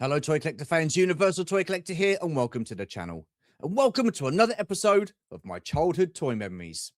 Hello, Toy Collector fans, Universal Toy Collector here, and welcome to the channel. And welcome to another episode of my childhood toy memories.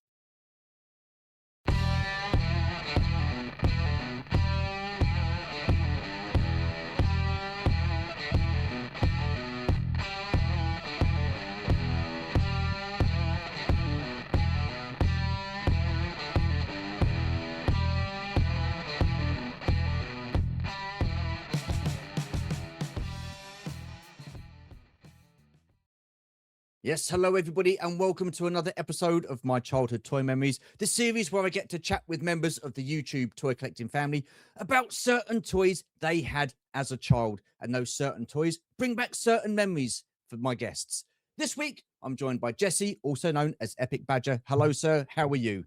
Yes, hello everybody, and welcome to another episode of my childhood toy memories, the series where I get to chat with members of the YouTube toy collecting family about certain toys they had as a child, and those certain toys bring back certain memories for my guests. This week, I'm joined by Jessie, also known as Epic Badger. Hello, sir. How are you?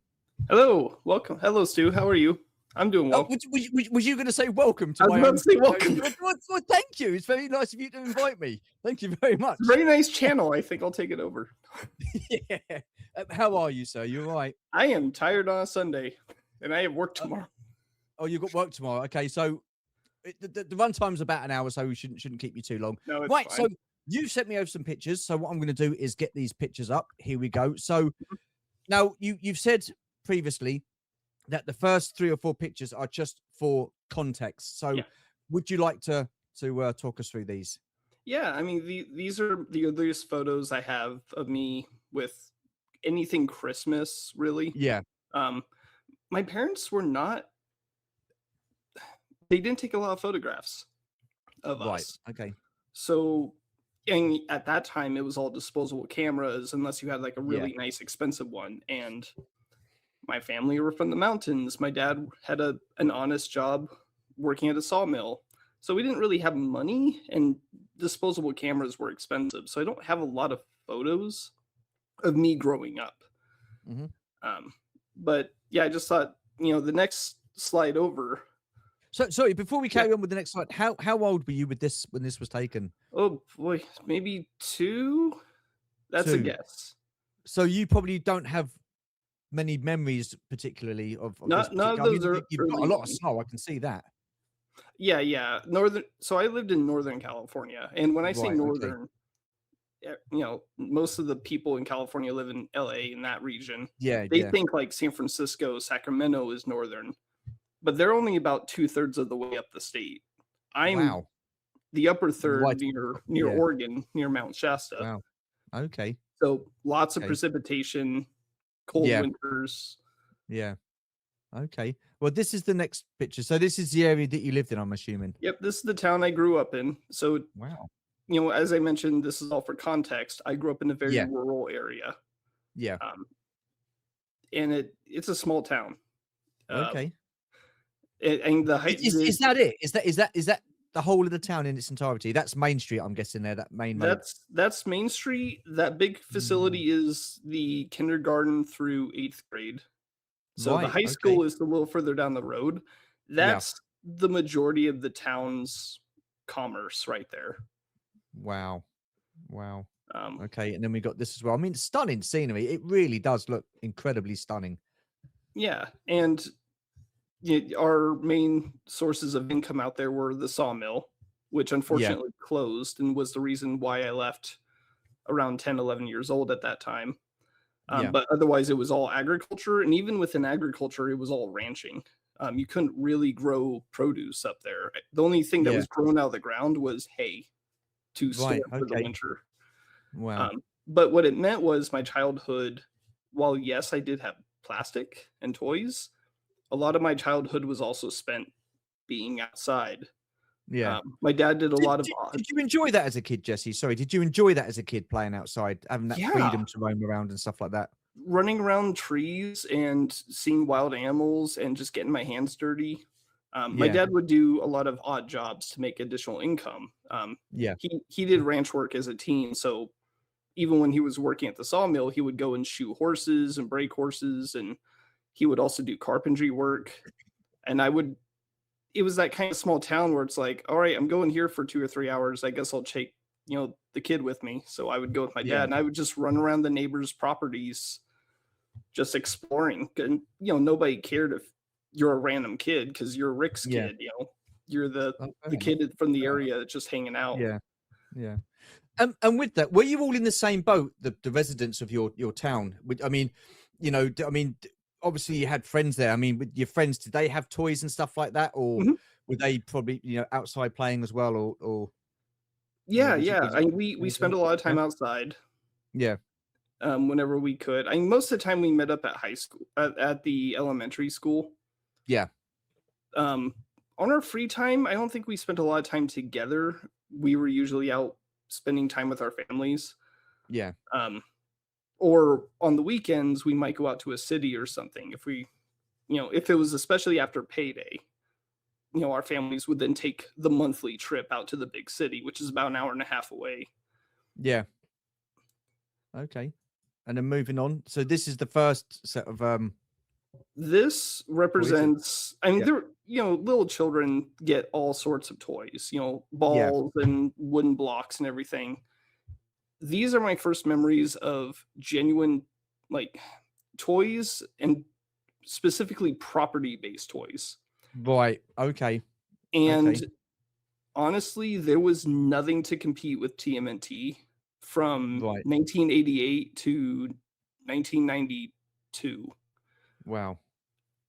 Hello, welcome. Hello, Stu. How are you? I'm doing well. Was you going to say welcome to I was my about own? to say welcome. Well, thank you. It's very nice of you to invite me. Thank you very much. Very nice channel. I think I'll take it over. Yeah. How are you, sir? You all right? I am tired on a Sunday, and I have work tomorrow. Oh, you've got work tomorrow. Okay, so the run time's about an hour, so we shouldn't keep you too long. No, it's right. fine. So you sent me over some pictures. So what I'm going to do is get these pictures up. Here we go. So now you've said previously that the first 3 or 4 pictures are just for context. So Yeah. would you like to talk us through these? Yeah, I mean, these are the earliest photos I have of me with anything Christmas, really. Yeah. My parents were not. They didn't take a lot of photographs of Right. us. Okay. So, and at that time, it was all disposable cameras, unless you had like a really nice, expensive one. And my family were from the mountains. My dad had an honest job working at a sawmill. So we didn't really have money, and disposable cameras were expensive. So I don't have a lot of photos of me growing up. But yeah, I just thought, the next slide over. So sorry, before we carry on with the next slide, how old were you with this when this was taken? Oh boy, maybe 2. That's a 2. guess. So you probably don't have many memories, particularly of this. None of those are. You've got a lot of snow. I can see that. Yeah. So I lived in Northern California, and when I say Right, northern, most of the people in California live in LA, in that region. Yeah, They think like San Francisco, Sacramento is northern, but they're only about 2/3 of the way up the state. I'm the upper third, Right. near Oregon, near Mount Shasta. Wow. Okay. So lots of precipitation, cold winters. Yeah. Okay. Well, this is the next picture. So this is the area that you lived in, I'm assuming. Yep, this is the town I grew up in. So wow. As I mentioned, this is all for context. I grew up in a very rural area. Yeah. And it's a small town. Okay. And the height Is that it? Is that the whole of the town in its entirety? That's Main Street, I'm guessing there. That main road. That's Main Street. That big facility is the kindergarten through 8th grade. So the high school is a little further down the road. That's the majority of the town's commerce right there. Wow. Okay, and then we got this as well. I mean, stunning scenery. It really does look incredibly stunning. Yeah, and our main sources of income out there were the sawmill, which unfortunately closed, and was the reason why I left around 10, 11 years old at that time. But otherwise, it was all agriculture, and even within agriculture, it was all ranching. You couldn't really grow produce up there. The only thing that was grown out of the ground was hay to store for the winter. Wow. But what it meant was my childhood, while yes, I did have plastic and toys, a lot of my childhood was also spent being outside. Yeah. My dad did a lot of... Did you enjoy that as a kid, Jesse? Sorry, did you enjoy that as a kid, playing outside, having that freedom to roam around and stuff like that? Running around trees and seeing wild animals and just getting my hands dirty. My dad would do a lot of odd jobs to make additional income. He did ranch work as a teen, so even when he was working at the sawmill, he would go and shoe horses and break horses, and he would also do carpentry work. And it was that kind of small town where it's like, all right, I'm going here for 2 or 3 hours. I guess I'll take, the kid with me. So I would go with my dad, and I would just run around the neighbors' properties, just exploring. And, nobody cared if you're a random kid, because you're Rick's kid, You're the enough. kid from the Fair enough. area just hanging out. Yeah, yeah. And with that, were you all in the same boat, the residents of your town? I mean, obviously you had friends there. I mean, with your friends, did they have toys and stuff like that, or Mhm. were they probably outside playing as well, or Yeah, would you? yeah. We spent a lot of Yeah, time outside, yeah, whenever we could. I mean, most of the time we met up at high school, at the elementary school. yeah, Um, on our free time, I don't think we spent a lot of time together. We were usually out spending time with our families. yeah, Um, or on the weekends, we might go out to a city or something. If it was especially after payday, our families would then take the monthly trip out to the big city, which is about an hour and a half away. yeah. Okay, and then moving on. So this is the first set of This toys. represents, I mean, Yeah, little children get all sorts of toys, yeah. balls and wooden blocks and everything. These are my first memories of genuine, like, toys, and specifically property-based toys. Right. Okay. Okay. And honestly, there was nothing to compete with TMNT from Right. 1988 to 1992. Wow.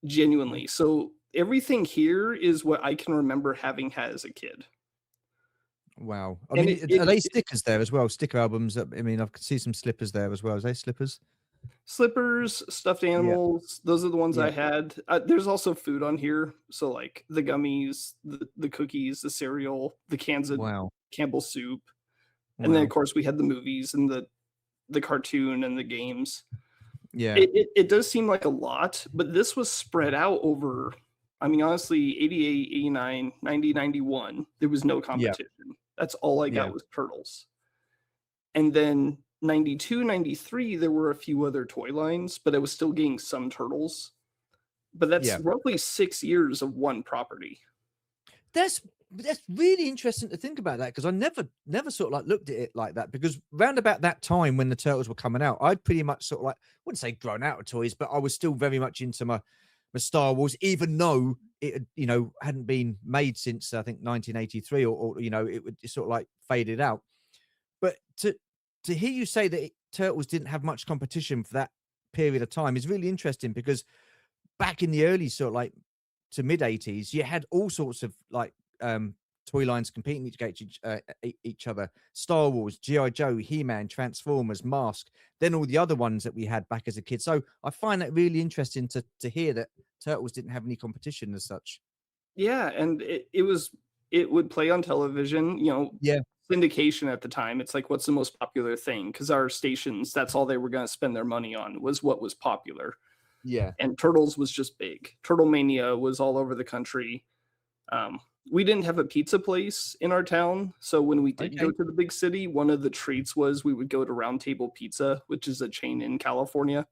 Genuinely. So everything here is what I can remember having had as a kid. Wow. I And mean, are they stickers there as well? Sticker albums. I mean, I can see some slippers there as well. Is they slippers? slippers, stuffed Yeah. animals, those are the ones I Yeah. had. There's also food on here. So like the gummies, the cookies, the cereal, the cans of Wow. Campbell's soup. And then of Wow. course we had the movies and the cartoon and the games. Yeah. It does seem like a lot, but this was spread out over, I mean, honestly, 88, 89, 90, 91, there was no Yeah. competition. That's all I Yeah. got was Turtles. And then 92, 93, there were a few other toy lines, but I was still getting some Turtles. But that's Yeah. roughly 6 years of one property. That's really interesting to think about that, because I never sort of like looked at it like that, because round about that time when the Turtles were coming out, I'd pretty much sort of like, I wouldn't say grown out of toys, but I was still very much into my Star Wars, even though it had, hadn't been made since I think 1983, or it would sort of like faded out. But to hear you say that Turtles didn't have much competition for that period of time is really interesting, because back in the early sort of like to mid 80s, you had all sorts of like toy lines competing against each other. Star Wars, G.I. Joe, He-Man, Transformers, Mask, then all the other ones that we had back as a kid. So I find that really interesting to hear that Turtles didn't have any competition as such. Yeah, and it would play on television, Yeah, syndication at the time. It's like, what's the most popular thing? Because our stations, that's all they were going to spend their money on, was what was popular. yeah, And Turtles was just big. Turtle Mania was all over the country. We didn't have a pizza place in our town, so when we did go okay, to the big city, one of the treats was we would go to Round Table Pizza, which is a chain in California,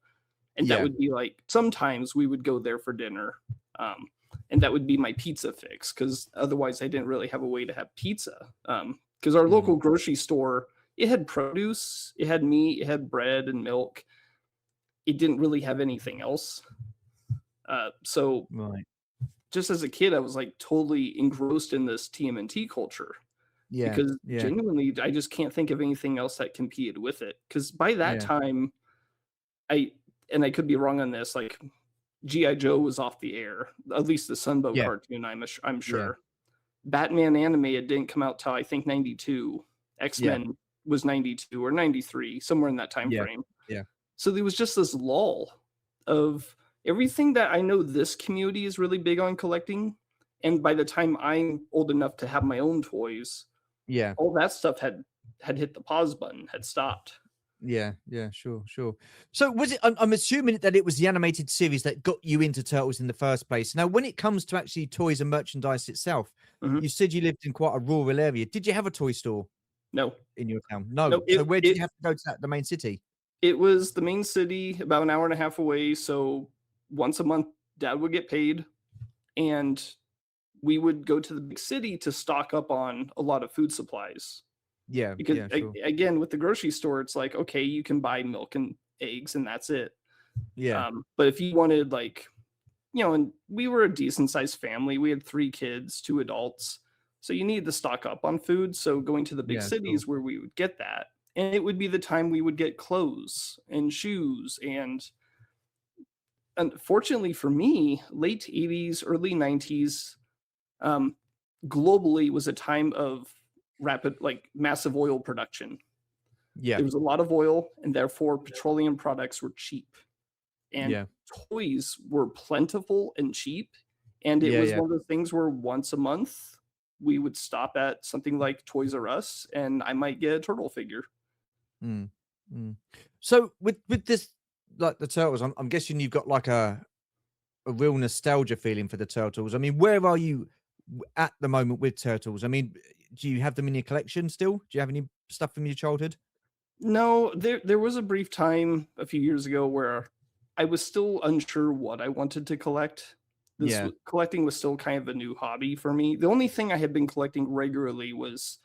and that yeah, would be like, sometimes we would go there for dinner, and that would be my pizza fix, because otherwise I didn't really have a way to have pizza. Because our mm, local grocery store, it had produce, it had meat, it had bread and milk. It didn't really have anything else. So right, just as a kid, I was like totally engrossed in this TMNT culture, yeah, because yeah, genuinely, I just can't think of anything else that competed with it. Because by that yeah, time, I and I could be wrong on this, like GI Joe was off the air, at least the Sunbow yeah, cartoon. I'm yeah, sure. Batman animated didn't come out till I think 92. X yeah, Men was 92 or 93, somewhere in that time yeah, frame. yeah, So there was just this lull of everything that I know this community is really big on collecting. And by the time I'm old enough to have my own toys, yeah. all that stuff had hit the pause button, had stopped. Yeah, yeah, sure, sure. So was it? I'm assuming that it was the animated series that got you into Turtles in the first place. Now, when it comes to actually toys and merchandise itself, Mhm. you said you lived in quite a rural area. Did you have a toy store No, in your town? No. no, So where did you have to go to the main city? it was the main city, about an hour and a half away. So once a month, Dad would get paid, and we would go to the big city to stock up on a lot of food supplies. Yeah, Because yeah, sure. again, with the grocery store, it's like, okay, you can buy milk and eggs, and that's it. Yeah, But if you wanted like, and we were a decent sized family. We had 3 kids, 2 adults. So you needed to stock up on food. So going to the big Yeah, sure. cities where we would get that. And it would be the time we would get clothes and shoes. And unfortunately for me, late 80s, early 90s, um, globally was a time of rapid, like massive oil production. Yeah. There was a lot of oil, and therefore petroleum products were cheap. And Yeah. toys were plentiful and cheap. And it Yeah. was Yeah. one of those things where once a month we would stop at something like Toys R Us and I might get a turtle figure. Mm, mm. So with this, like the turtles, I'm guessing you've got like a real nostalgia feeling for the turtles. I mean, where are you at the moment with turtles? I mean, do you have them in your collection still? Do you have any stuff from your childhood? No, there was a brief time a few years ago where I was still unsure what I wanted to collect. Yeah. Collecting was still kind of a new hobby for me. The only thing I had been collecting regularly was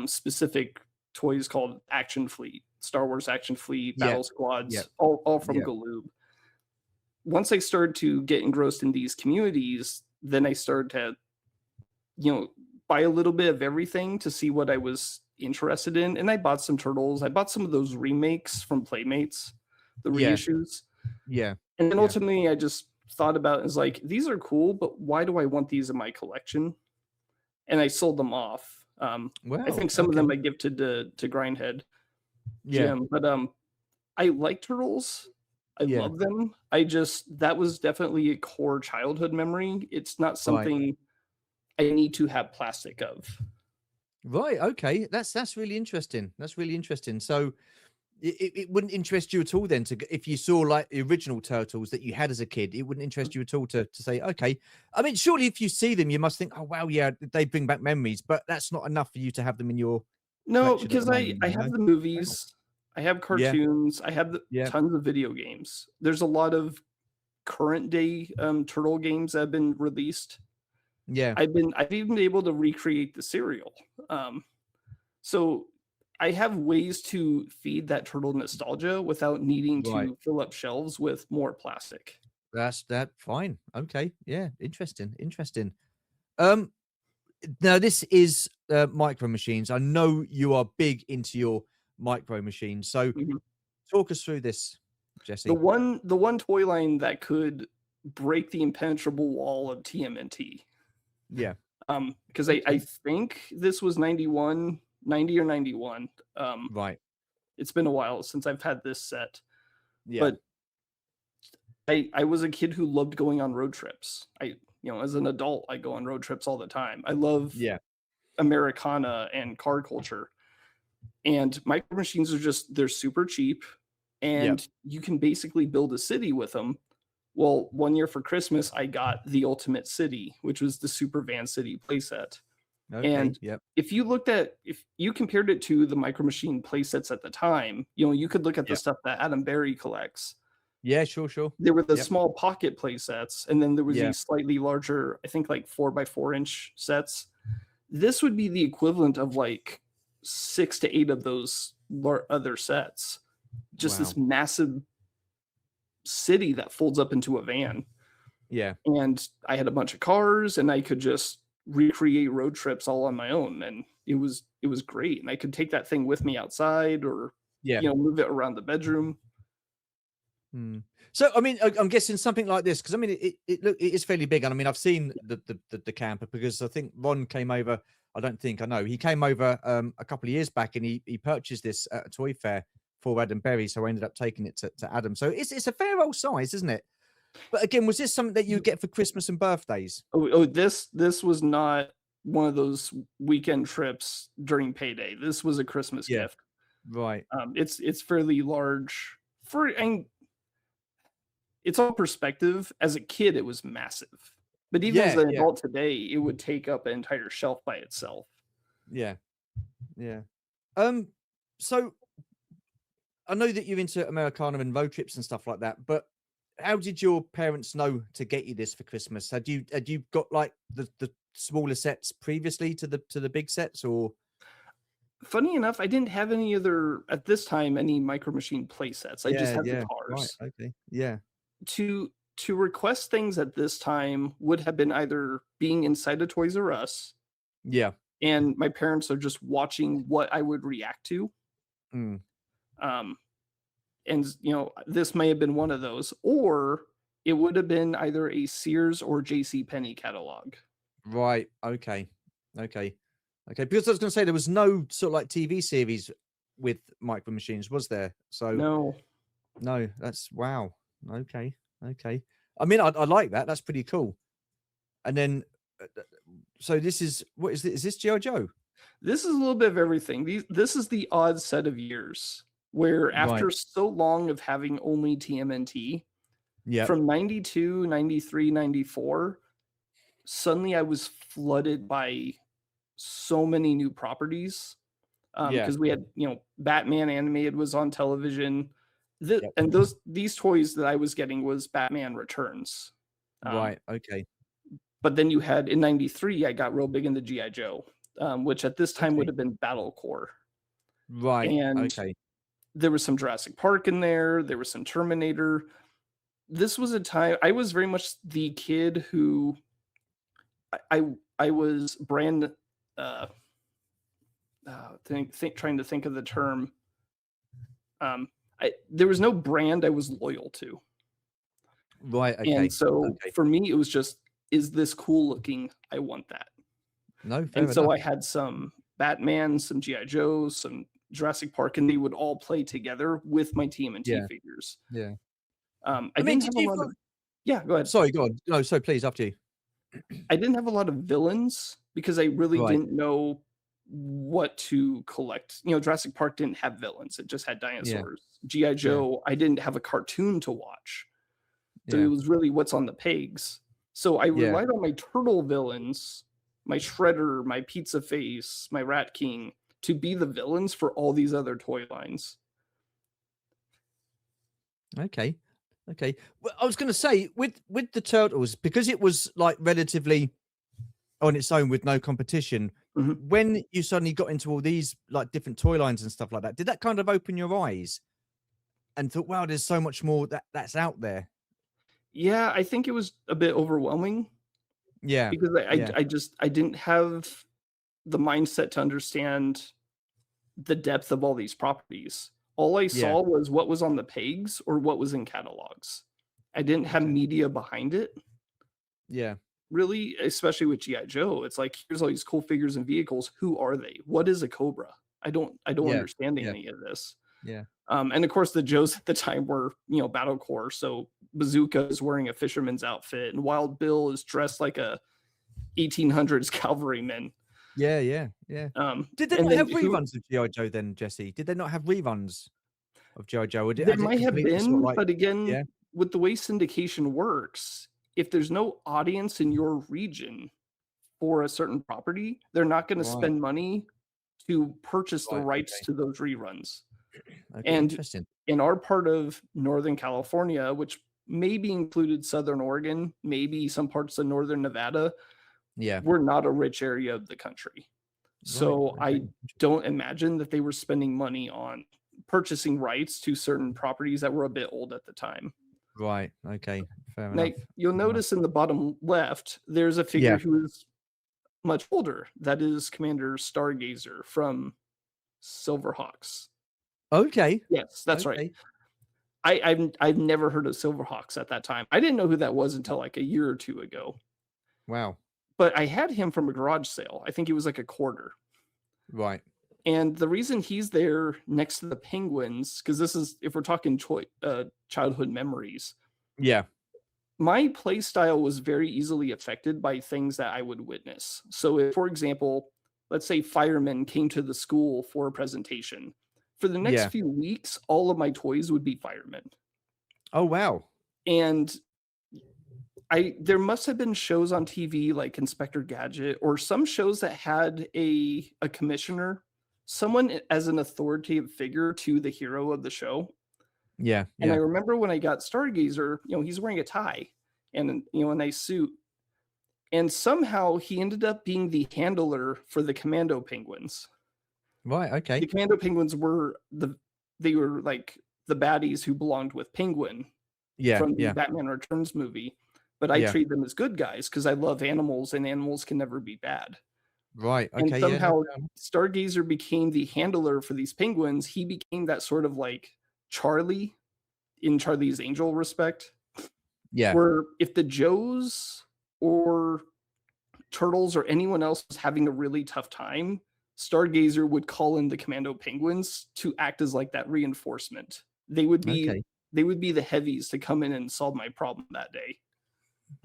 specific toys called Action Fleet, Star Wars Action Fleet, Yeah. Battle Yeah. Squads, all from Yeah. Galoob. Once I started to get engrossed in these communities, then I started to, buy a little bit of everything to see what I was interested in. And I bought some turtles. I bought some of those remakes from Playmates, the Yeah. reissues. Yeah. And then Yeah. ultimately I just thought about it as like, these are cool, but why do I want these in my collection? And I sold them off. I Wow. think some of Okay. them I gifted to Grindhead Yeah. Jim, but I like turtles. I Yeah. love them. That was definitely a core childhood memory. It's not Right. something I need to have plastic of. Right. Okay. That's really interesting. That's really interesting. So it wouldn't interest you at all then if you saw like the original turtles that you had as a kid, it wouldn't interest you at all to say, okay. I mean, surely if you see them, you must think, oh wow, yeah, they bring back memories, but that's not enough for you to have them in your No, collection at the because moment, I you have know? the Wow. movies, I have Yeah. cartoons, I have Yeah. tons of video games. There's a lot of current day turtle games that have been released. Yeah. I've even been able to recreate the cereal. Um, so I have ways to feed that turtle nostalgia without needing Right. to fill up shelves with more plastic. That's that fine. Okay. Yeah. Interesting. Interesting. Um, Now this is micro machines. I know you are big into your micro machines. So Mhm. talk us through this, The Jesse. one toy line that could break the impenetrable wall of TMNT. Yeah. Because I Okay. think this was 91, 90 or 91. Um, Right. it's been a while since I've had this set, Yeah. but I was a kid who loved going on road trips. As an adult, I go on road trips all the time. I love Yeah. Americana and car culture. And micro machines they're super cheap Yep. and you can basically build a city with them. Well, one year for Christmas, I got the Ultimate City, which was the Super Van City playset. Okay. And Yep. if you compared it to the Micro Machine playsets at the time, you could look at the Yep. stuff that Adam Berry collects. Yeah. Sure. Sure. There were the Yep. small pocket playsets, and then there was Yeah. these slightly larger, I think like 4x4 inch sets. This would be the equivalent of like 6 to 8 of those other sets. Just this Wow. massive city that folds up into a van. Yeah. And I had a bunch of cars and I could just recreate road trips all on my own, and it was great, and I could take that thing with me outside or Yeah. move it around the bedroom. Hmm. So, I mean, I'm guessing something like this because I mean, it is fairly big, and I mean, I've seen the camper because I think Ron came over. I don't think I know he came over a couple of years back, and he purchased this at a toy fair for Adam Berry, so I ended up taking it to Adam. So it's a fair old size, isn't it? But again, was this something that you get for Christmas and birthdays? This was not one of those weekend trips during payday. This was a Christmas Yeah. gift. Right. It's fairly large and it's all perspective. As a kid, it was massive, but even as Yeah. an Yeah. adult today, it would take up an entire shelf by itself. Yeah. Yeah. Um. So I know that you're into Americana and road trips and stuff like that, but how did your parents know to get you this for Christmas? Had you got like the smaller sets previously to the big sets or Funny enough, I didn't have any other any Micro Machine play sets. I just yeah, had the yeah, right, cars. okay. Yeah. To to request things at this time would have been either being inside a Toys R Us, Yeah. and my parents are just watching what I would react to. Mm. And this may have been one of those, or it would have been either a Sears or J.C. Penney catalog. Right. Okay. Because I was going to say there was no sort of like TV series with Micro Machines, was there? So no. That's wow. Okay. I mean, I like that. That's pretty cool. And then, so this is what is this? Is this G.I. Joe? This is a little bit of everything. This is the odd set of years where after so long of having only TMNT, from 92, 93, 94, suddenly I was flooded by so many new properties. Because we had, Batman animated was on television. And these toys that I was getting was Batman Returns. Right. Okay. But then you had in 93, I got real big into G.I. Joe, which at this time would have been Battle Corps. Right. And there was some Jurassic Park in there. There was some Terminator. This was a time I was very much the kid who I was brand trying to think of the term. There was no brand I was loyal to. Right. Okay. And so for me, it was just, is this cool looking? I want that. No, fair and enough. So I had some Batman, some G.I. Joes, some Jurassic Park, and they would all play together with my TMNT figures. Yeah. I didn't have a lot of. Yeah, go ahead. Sorry, go on. No, so please, up to you. I didn't have a lot of villains because I really didn't know what to collect. Jurassic Park didn't have villains; it just had dinosaurs. G.I. Joe, I didn't have a cartoon to watch, so it was really what's on the pegs. So I relied on my turtle villains, my Shredder, my Pizza Face, my Rat King, to be the villains for all these other toy lines. Okay. Well, I was going to say with the Turtles, because it was like relatively on its own with no competition. When you suddenly got into all these like different toy lines and stuff like that, did that kind of open your eyes and thought, wow, there's so much more that's out there? Yeah, I think it was a bit overwhelming. Yeah, because I didn't have the mindset to understand the depth of all these properties. All I saw was what was on the pegs or what was in catalogs. I didn't have media behind it. Yeah. Really, especially with G.I. Joe. It's like, here's all these cool figures and vehicles. Who are they? What is a Cobra? I don't understand any of this. Yeah. And of course the Joes at the time were, Battle Corps. So Bazooka is wearing a fisherman's outfit and Wild Bill is dressed like a 1800s cavalryman. Yeah. Did they not have reruns of G.I. Joe then, Jesse? Did they not have reruns of G.I. Joe? There might have been, but again, with the way syndication works, if there's no audience in your region for a certain property, they're not going to spend money to purchase the rights to those reruns. And in our part of Northern California, which maybe included Southern Oregon, maybe some parts of Northern Nevada, we're not a rich area of the country. So I don't imagine that they were spending money on purchasing rights to certain properties that were a bit old at the time. Right. Okay. Fair enough. You'll notice in the bottom left, there's a figure who is much older. That is Commander Stargazer from Silverhawks. Okay. Yes, that's right. I've never heard of Silverhawks at that time. I didn't know who that was until like a year or two ago. Wow. But I had him from a garage sale. I think he was like a quarter. Right. And the reason he's there next to the penguins, because this is, if we're talking childhood memories. Yeah. My play style was very easily affected by things that I would witness. So if, for example, let's say firemen came to the school for a presentation. For the next few weeks, all of my toys would be firemen. Oh, wow. And there must have been shows on TV like Inspector Gadget or some shows that had a commissioner, someone as an authoritative figure to the hero of the show. Yeah. And I remember when I got Stargazer, he's wearing a tie and, a nice suit. And somehow he ended up being the handler for the commando penguins. Right. Okay. The commando penguins were they were like the baddies who belonged with Penguin. Yeah, from the yeah, Batman Returns movie, but I yeah. treat them as good guys because I love animals and animals can never be bad. Right. And Okay. Yeah. No, somehow fair enough. Stargazer became the handler for these penguins. He became that sort of like Charlie in Charlie's Angel respect, Yeah. where if the Joes or Turtles or anyone else was having a really tough time, Stargazer would call in the Commando Penguins to act as like that reinforcement. They would be Okay. they would be the heavies to come in and solve my problem that day.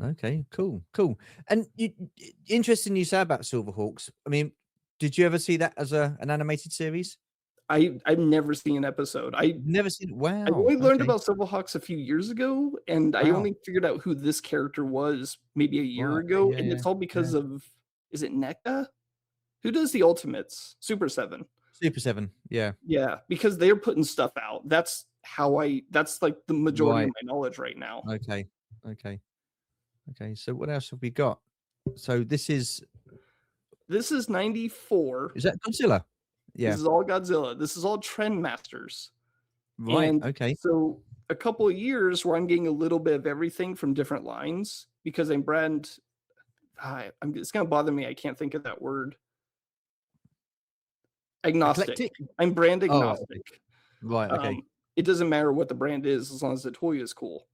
Okay. Cool. Cool. And interesting you say about Silverhawks. I mean, did you ever see that as an animated series? I've never seen an episode. Never seen it. I Wow. only learned Okay. about Silverhawks a few years ago, and I Wow. only figured out who this character was maybe a year Right. Okay. ago, Yeah. and Yeah. it's all Yeah. because of is it NECA? Who does the Ultimates? Super 7. Super 7. Yeah. Yeah, because they're putting stuff out. That's like the majority of Right. my knowledge right now. Okay. Okay. Okay. So what else have we got? So this This is 94. is that Godzilla? This Yeah. is all Godzilla. This is all Trendmasters. Right. And Okay. so a couple of years where I'm getting a little bit of everything from different lines because it's gonna bother me. I can't think of that word. Agnostic. Eclectic. I'm brand Oh. Okay. agnostic. Right. Okay. It doesn't matter what the brand is as long as the toy is cool.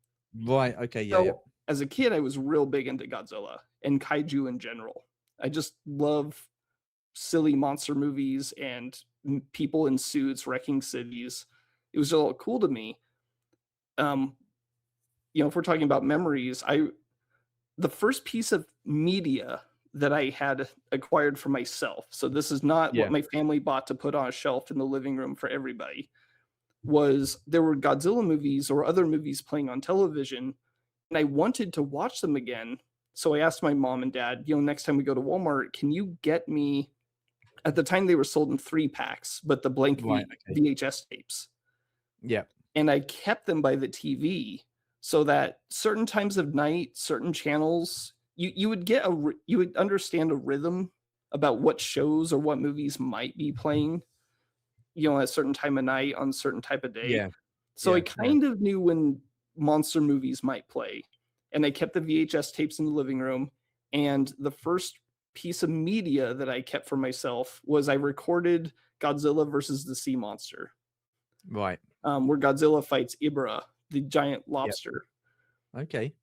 Right. Okay. Yeah. So Yeah. as a kid, I was real big into Godzilla and kaiju in general. I just love silly monster movies and people in suits wrecking cities. It was all cool to me. If we're talking about memories, the first piece of media that I had acquired for myself. So this is not what Yeah. my family bought to put on a shelf in the living room for everybody. There were Godzilla movies or other movies playing on television, and I wanted to watch them again. So I asked my mom and dad, next time we go to Walmart, can you get me, at the time they were sold in 3-packs, but the blank Right. Okay. VHS tapes. Yeah. And I kept them by the TV so that certain times of night, certain channels, you would understand a rhythm about what shows or what movies might be playing, at a certain time of night on a certain type of day. Yeah. So I Yeah. kind of knew when monster movies might play. And I kept the VHS tapes in the living room. And the first piece of media that I kept for myself was I recorded Godzilla versus the Sea Monster. Right. Where Godzilla fights Ibra, the giant Yep. lobster. Okay.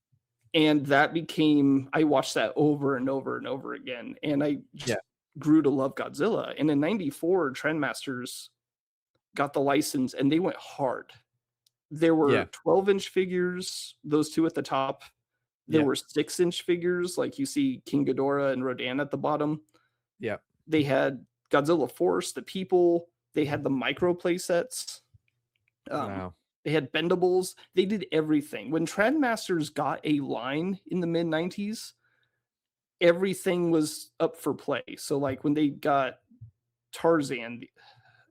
And I watched that over and over and over again. And I just grew to love Godzilla. And in 94, Trendmasters got the license and they went hard. There were 12-inch figures, those two at the top. There were 6-inch figures, like you see King Ghidorah and Rodan at the bottom. Yeah. They had Godzilla Force, the people. They had the micro play sets. Wow. They had bendables. They did everything. When Trendmasters got a line in the mid-90s, everything was up for play. So like when they got Tarzan,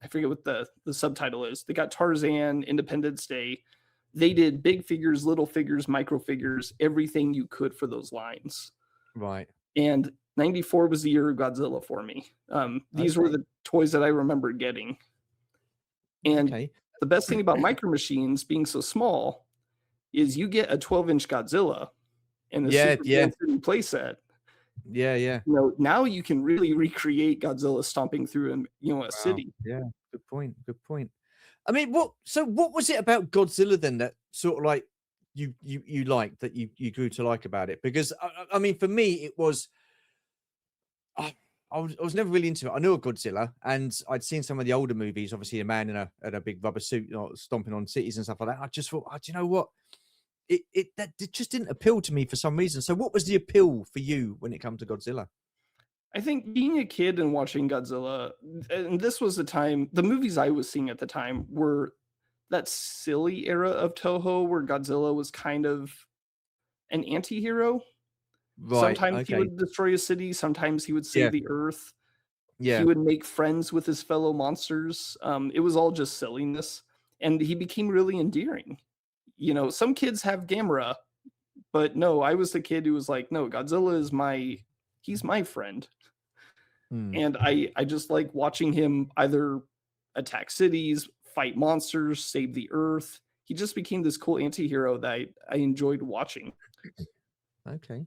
I forget what the subtitle is. They got Tarzan, Independence Day. They did big figures, little figures, micro figures, everything you could for those lines. Right. And 94 was the year of Godzilla for me. These were the toys that I remember getting. And the best thing about Micro Machines being so small is you get a 12-inch Godzilla and the Super City playset. Yeah, yeah. Now you can really recreate Godzilla stomping through a city. Yeah, good point. Good point. I mean, what was it about Godzilla then that sort of like you liked, that you grew to like about it? Because I mean, for me, it was I was never really into it. I knew of Godzilla, and I'd seen some of the older movies. Obviously, a man in a big rubber suit, stomping on cities and stuff like that. I just thought, do you know what? It just didn't appeal to me for some reason. So, what was the appeal for you when it comes to Godzilla? I think being a kid and watching Godzilla, and this was the time, the movies I was seeing at the time were that silly era of Toho where Godzilla was kind of an anti-hero. Right. Sometimes he would destroy a city. Sometimes he would save the earth. Yeah. He would make friends with his fellow monsters. It was all just silliness. And he became really endearing. Some kids have Gamera, but no, I was the kid who was like, no, Godzilla is he's my friend. And I just like watching him either attack cities, fight monsters, save the earth. he just became this cool anti-hero that I enjoyed watching. Okay.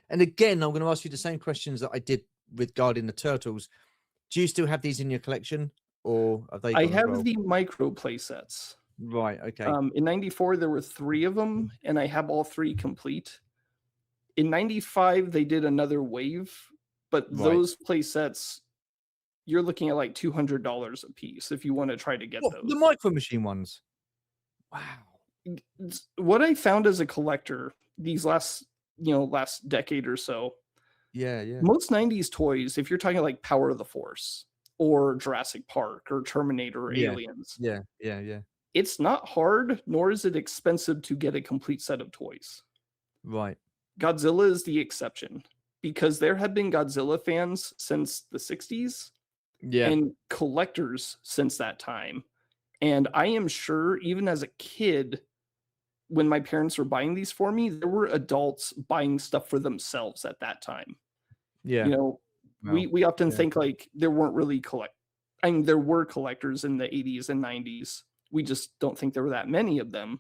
And again, I'm going to ask you the same questions that I did regarding the turtles. Do you still have these in your collection, or have they gone I as have well? the micro play sets. Right. Okay. In 94, there were 3 of them, and I have all 3 complete. In 95, they did another wave, but those play sets, you're looking at like $200 a piece if you want to try to get those. The micro machine ones. Wow. What I found as a collector these last decade or so, Yeah. most 90s toys, if you're talking like Power of the Force or Jurassic Park or Terminator or Aliens, Yeah. it's not hard, nor is it expensive to get a complete set of toys. Right. Godzilla is the exception, because there have been Godzilla fans since the 60s and collectors since that time. And I am sure even as a kid, when my parents were buying these for me, there were adults buying stuff for themselves at that time. Yeah. We often think like there weren't really there were collectors in the 80s and 90s. We just don't think there were that many of them.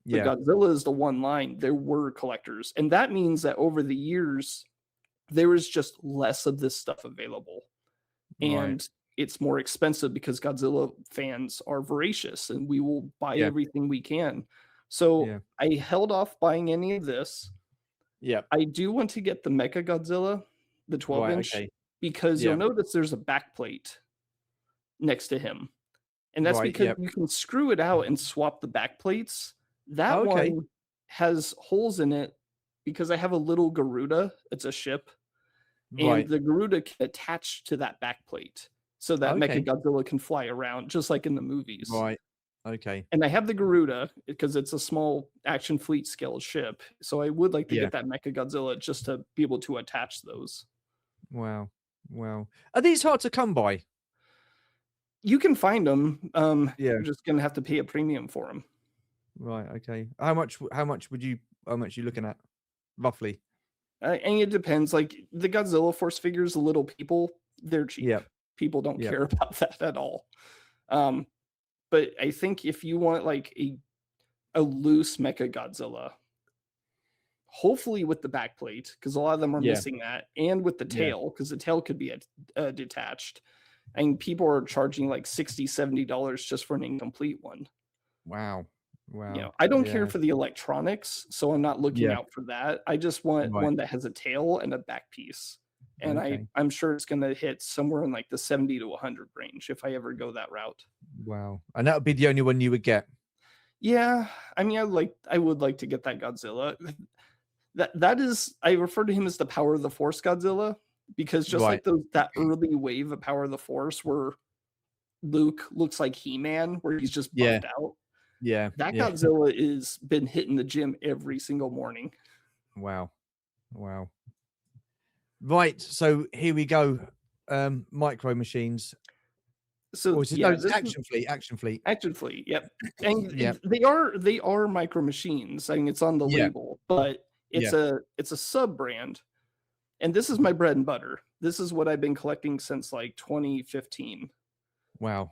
But Godzilla is the one line. There were collectors. And that means that over the years, there was just less of this stuff available. And it's more expensive because Godzilla fans are voracious and we will buy everything we can. So I held off buying any of this. Yeah. I do want to get the Mecha Godzilla, the 12-inch, because you'll notice there's a backplate next to him. And that's because you can screw it out and swap the backplates. That one has holes in it because I have a little Garuda. It's a ship. And the Garuda can attach to that backplate so that Mechagodzilla can fly around just like in the movies. Right. Okay. And I have the Garuda because it's a small action fleet scale ship. So I would like to get that Mechagodzilla just to be able to attach those. Wow. Are these hard to come by? You can find them. You're just going to have to pay a premium for them. Right. Okay. How much are you looking at roughly? And it depends. Like the Godzilla Force figures, the little people, they're cheap. People don't care about that at all. But I think if you want like a loose Mecha Godzilla, hopefully with the backplate, because a lot of them are missing that, and with the tail, because the tail could be detached. And people are charging like $60-$70 just for an incomplete one. Wow. I don't care for the electronics, so I'm not looking out for that. I just want one that has a tail and a back piece. And I'm sure it's going to hit somewhere in like the 70 to 100 range if I ever go that route. Wow. And that would be the only one you would get? Yeah. I mean, I would like to get that Godzilla. That is, I refer to him as the Power of the Force Godzilla, because just like that early wave of Power of the Force where Luke looks like He-Man, where he's just buffed out. That Godzilla is been hitting the gym every single morning. Wow. Right, so here we go. Micro machines. So Action Fleet. Yep. And they are micro machines. I mean, it's on the label, but it's a sub brand. And this is my bread and butter. This is what I've been collecting since like 2015. Wow.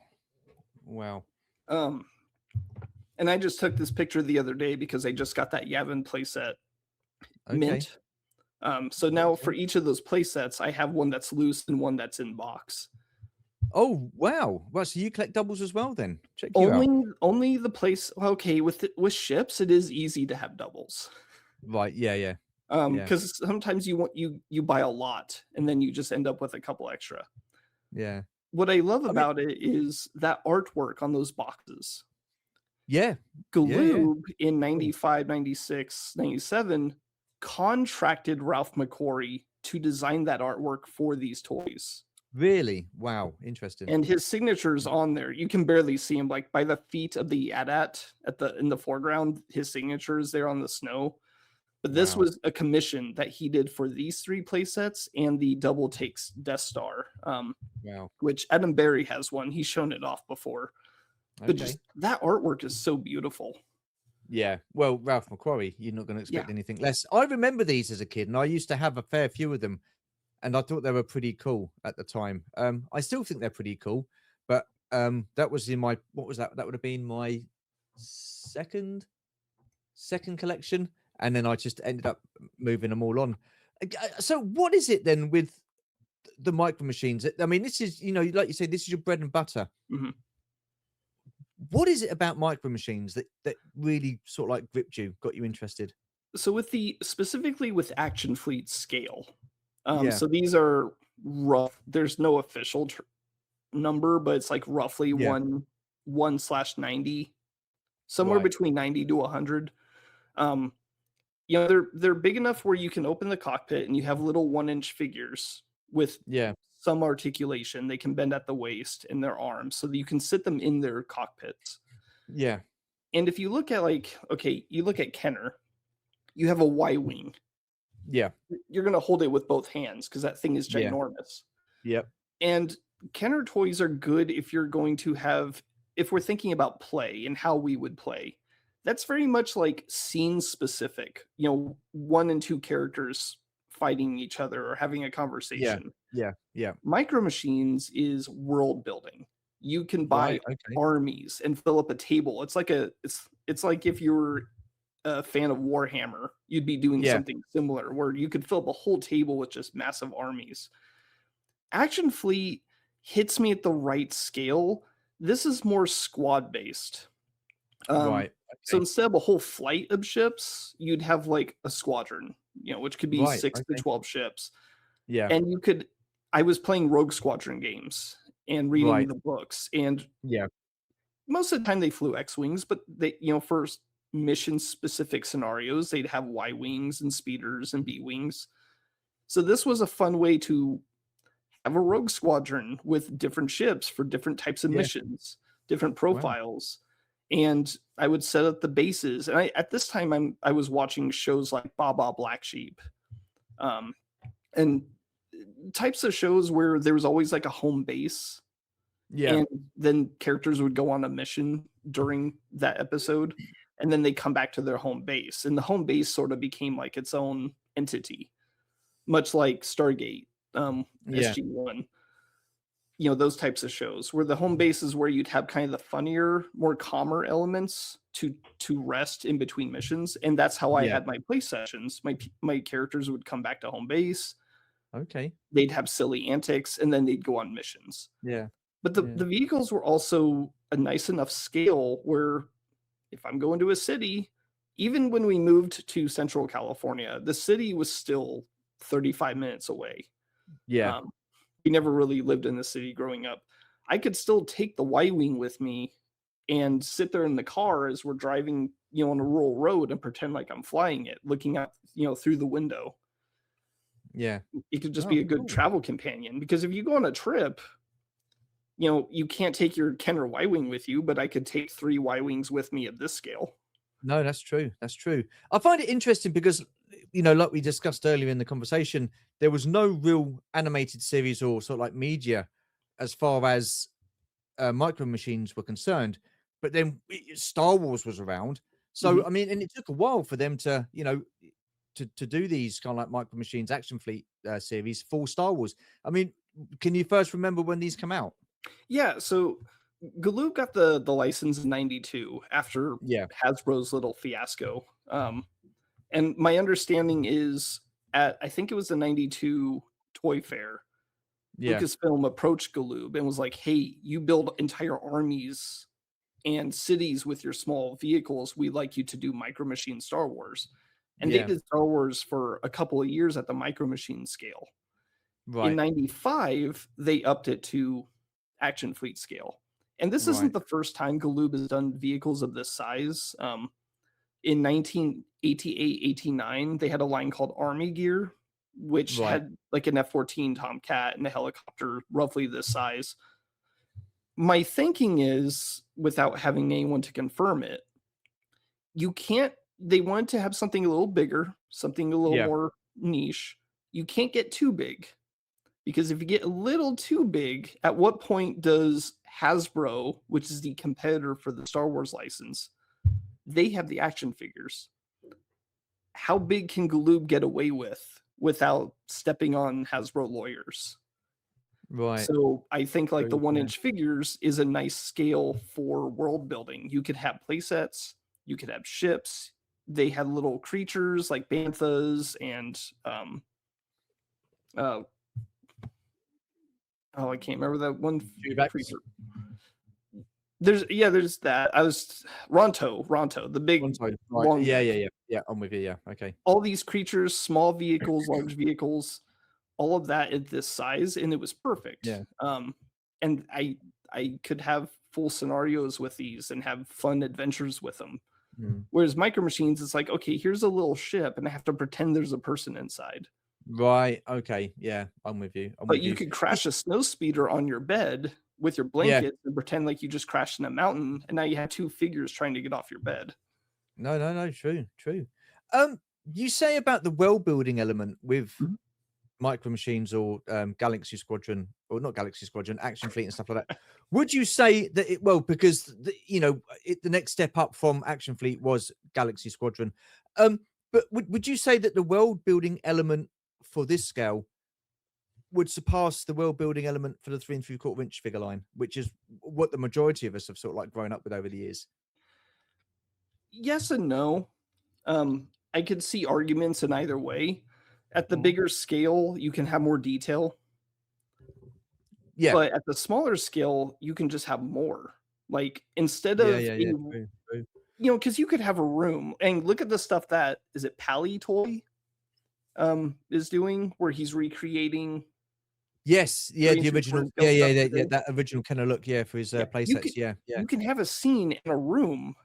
And I just took this picture the other day because I just got that Yavin playset mint. So now for each of those playsets, I have one that's loose and one that's in box. Oh wow! Well, so you collect doubles as well, then? Check you out. Only the place. Okay, with ships, it is easy to have doubles. Right. Yeah. Because sometimes you buy a lot and then you just end up with a couple extra. Yeah. What I love about it is that artwork on those boxes. Yeah. Galoob in 95, 96, 97 contracted Ralph McQuarrie to design that artwork for these toys. Really? Wow. Interesting. And his signature's on there. You can barely see him, like by the feet of the AT-AT in the foreground. His signature is there on the snow. But this was a commission that he did for these 3 playsets and the Double Takes Death Star. Which Adam Berry has one. He's shown it off before. But just that artwork is so beautiful. Yeah. Well, Ralph McQuarrie, you're not going to expect anything less. I remember these as a kid, and I used to have a fair few of them, and I thought they were pretty cool at the time. I still think they're pretty cool, but that was in my, what was that? That would have been my second collection, and then I just ended up moving them all on. So what is it then with the Micro Machines? I mean, this is, like you say, this is your bread and butter. Mm-hmm. What is it about Micro Machines that really sort of like gripped you, got you interested? So specifically with Action Fleet scale, Yeah. so these are rough. There's no official number, but it's like roughly Yeah. 1/90, somewhere Right. between 90 to 100. They're big enough where you can open the cockpit and you have little 1-inch figures with Yeah. some articulation. They can bend at the waist in their arms so that you can sit them in their cockpits. Yeah. And if you look at you look at Kenner, you have a Y-wing. Yeah. You're going to hold it with both hands because that thing is Yeah. ginormous. Yep. And Kenner toys are good if you're going to if we're thinking about play and how we would play. That's very much like scene specific, 1 and 2 characters fighting each other or having a conversation. Yeah. Micro Machines is world building. You can buy Right. Okay. armies and fill up a table. It's like if you were a fan of Warhammer, you'd be doing something similar where you could fill up a whole table with just massive armies. Action Fleet hits me at the right scale. This is more squad based. Right. So Okay. instead of a whole flight of ships, you'd have like a squadron, which could be Right. 6 to Okay. 12 ships. Yeah. And I was playing Rogue Squadron games and reading the books, and Yeah. most of the time they flew X-wings, but they, for mission specific scenarios, they'd have Y-wings and speeders and B-wings. So this was a fun way to have a rogue squadron with different ships for different types of missions, different profiles. Wow. And I would set up the bases. And at this time I was watching shows like Baba Black Sheep. And types of shows where there was always like a home base. Yeah. And then characters would go on a mission during that episode, and then they come back to their home base. And the home base sort of became like its own entity, much like Stargate, SG-1. Those types of shows where the home base is where you'd have kind of the funnier, more calmer elements to rest in between missions. And that's how I had my play sessions. My characters would come back to home base. Okay. They'd have silly antics, and then they'd go on missions. Yeah. But the vehicles were also a nice enough scale where if I'm going to a city, even when we moved to Central California, the city was still 35 minutes away. Yeah. We never really lived in the city growing up. I could still take the Y-wing with me and sit there in the car as we're driving, on a rural road and pretend like I'm flying it, looking out, through the window. Yeah. It could just be a good travel companion, because if you go on a trip, you can't take your Kenner Y-wing with you, but I could take 3 Y-wings with me at this scale. No, that's true. That's true. I find it interesting because, like we discussed earlier in the conversation, there was no real animated series or sort of like media as far as Micro Machines were concerned. But then Star Wars was around. So, I mean, and it took a while for them to, to do these kind of like Micro Machines Action Fleet series for Star Wars. I mean, can you first remember when these come out? Yeah, so Galoob got the license in 92 after Hasbro's little fiasco. And my understanding is I think it was the 92 Toy Fair, Lucasfilm approached Galoob and was like, hey, you build entire armies and cities with your small vehicles. We'd like you to do Micro Machine Star Wars. And they did Star Wars for a couple of years at the Micro Machine scale. Right. In 95, they upped it to Action Fleet scale. And this isn't the first time Galoob has done vehicles of this size. In 1988, 89, they had a line called Army Gear, which had like an F-14 Tomcat and a helicopter roughly this size. My thinking is, without having anyone to confirm it, they wanted to have something a little bigger, something a little more niche. You can't get too big, because if you get a little too big, at what point does Hasbro, which is the competitor for the Star Wars license, they have the action figures? How big can Galoob get away with without stepping on Hasbro lawyers? Right. So I think like the True, yeah. 1-inch figures is a nice scale for world building. You could have play sets, you could have ships. They had little creatures like banthas and uh oh, I can't remember that one Dewbacks? creature. There's that. I was Ronto, the big Right. long Yeah, neck. yeah, yeah. Yeah, I'm with you. Yeah. Okay. All these creatures, small vehicles, large vehicles, all of that at this size, and it was perfect. Yeah. And I could have full scenarios with these and have fun adventures with them. Mm. Whereas Micro Machines, it's like, okay, here's a little ship, and I have to pretend there's a person inside. Right. Okay. Yeah, I'm with you. But you could crash a snow speeder on your bed with your Yeah. blanket and pretend like you just crashed in a mountain, and now you have two figures trying to get off your bed. No. True. You say about the world building element with Mhm. Micro Machines or Galaxy Squadron, or not Galaxy Squadron, Action Fleet and stuff like that. Would you say that because the next step up from Action Fleet was Galaxy Squadron, but would you say that the world building element for this scale would surpass the world building element for the 3 3/4 inch figure line, which is what the majority of us have sort of like grown up with over the years? Yes and no. I could see arguments in either way. At the bigger scale, you can have more detail. Yeah. But at the smaller scale, you can just have more. Like instead Yeah, of yeah, yeah. True, true. because you could have a room and look at the stuff that is it Pally Toy is doing where he's recreating. Yes, yeah, the original. Yeah, yeah, that original kind of look, yeah, for his play You sets. Yeah, yeah. you can have a scene in a room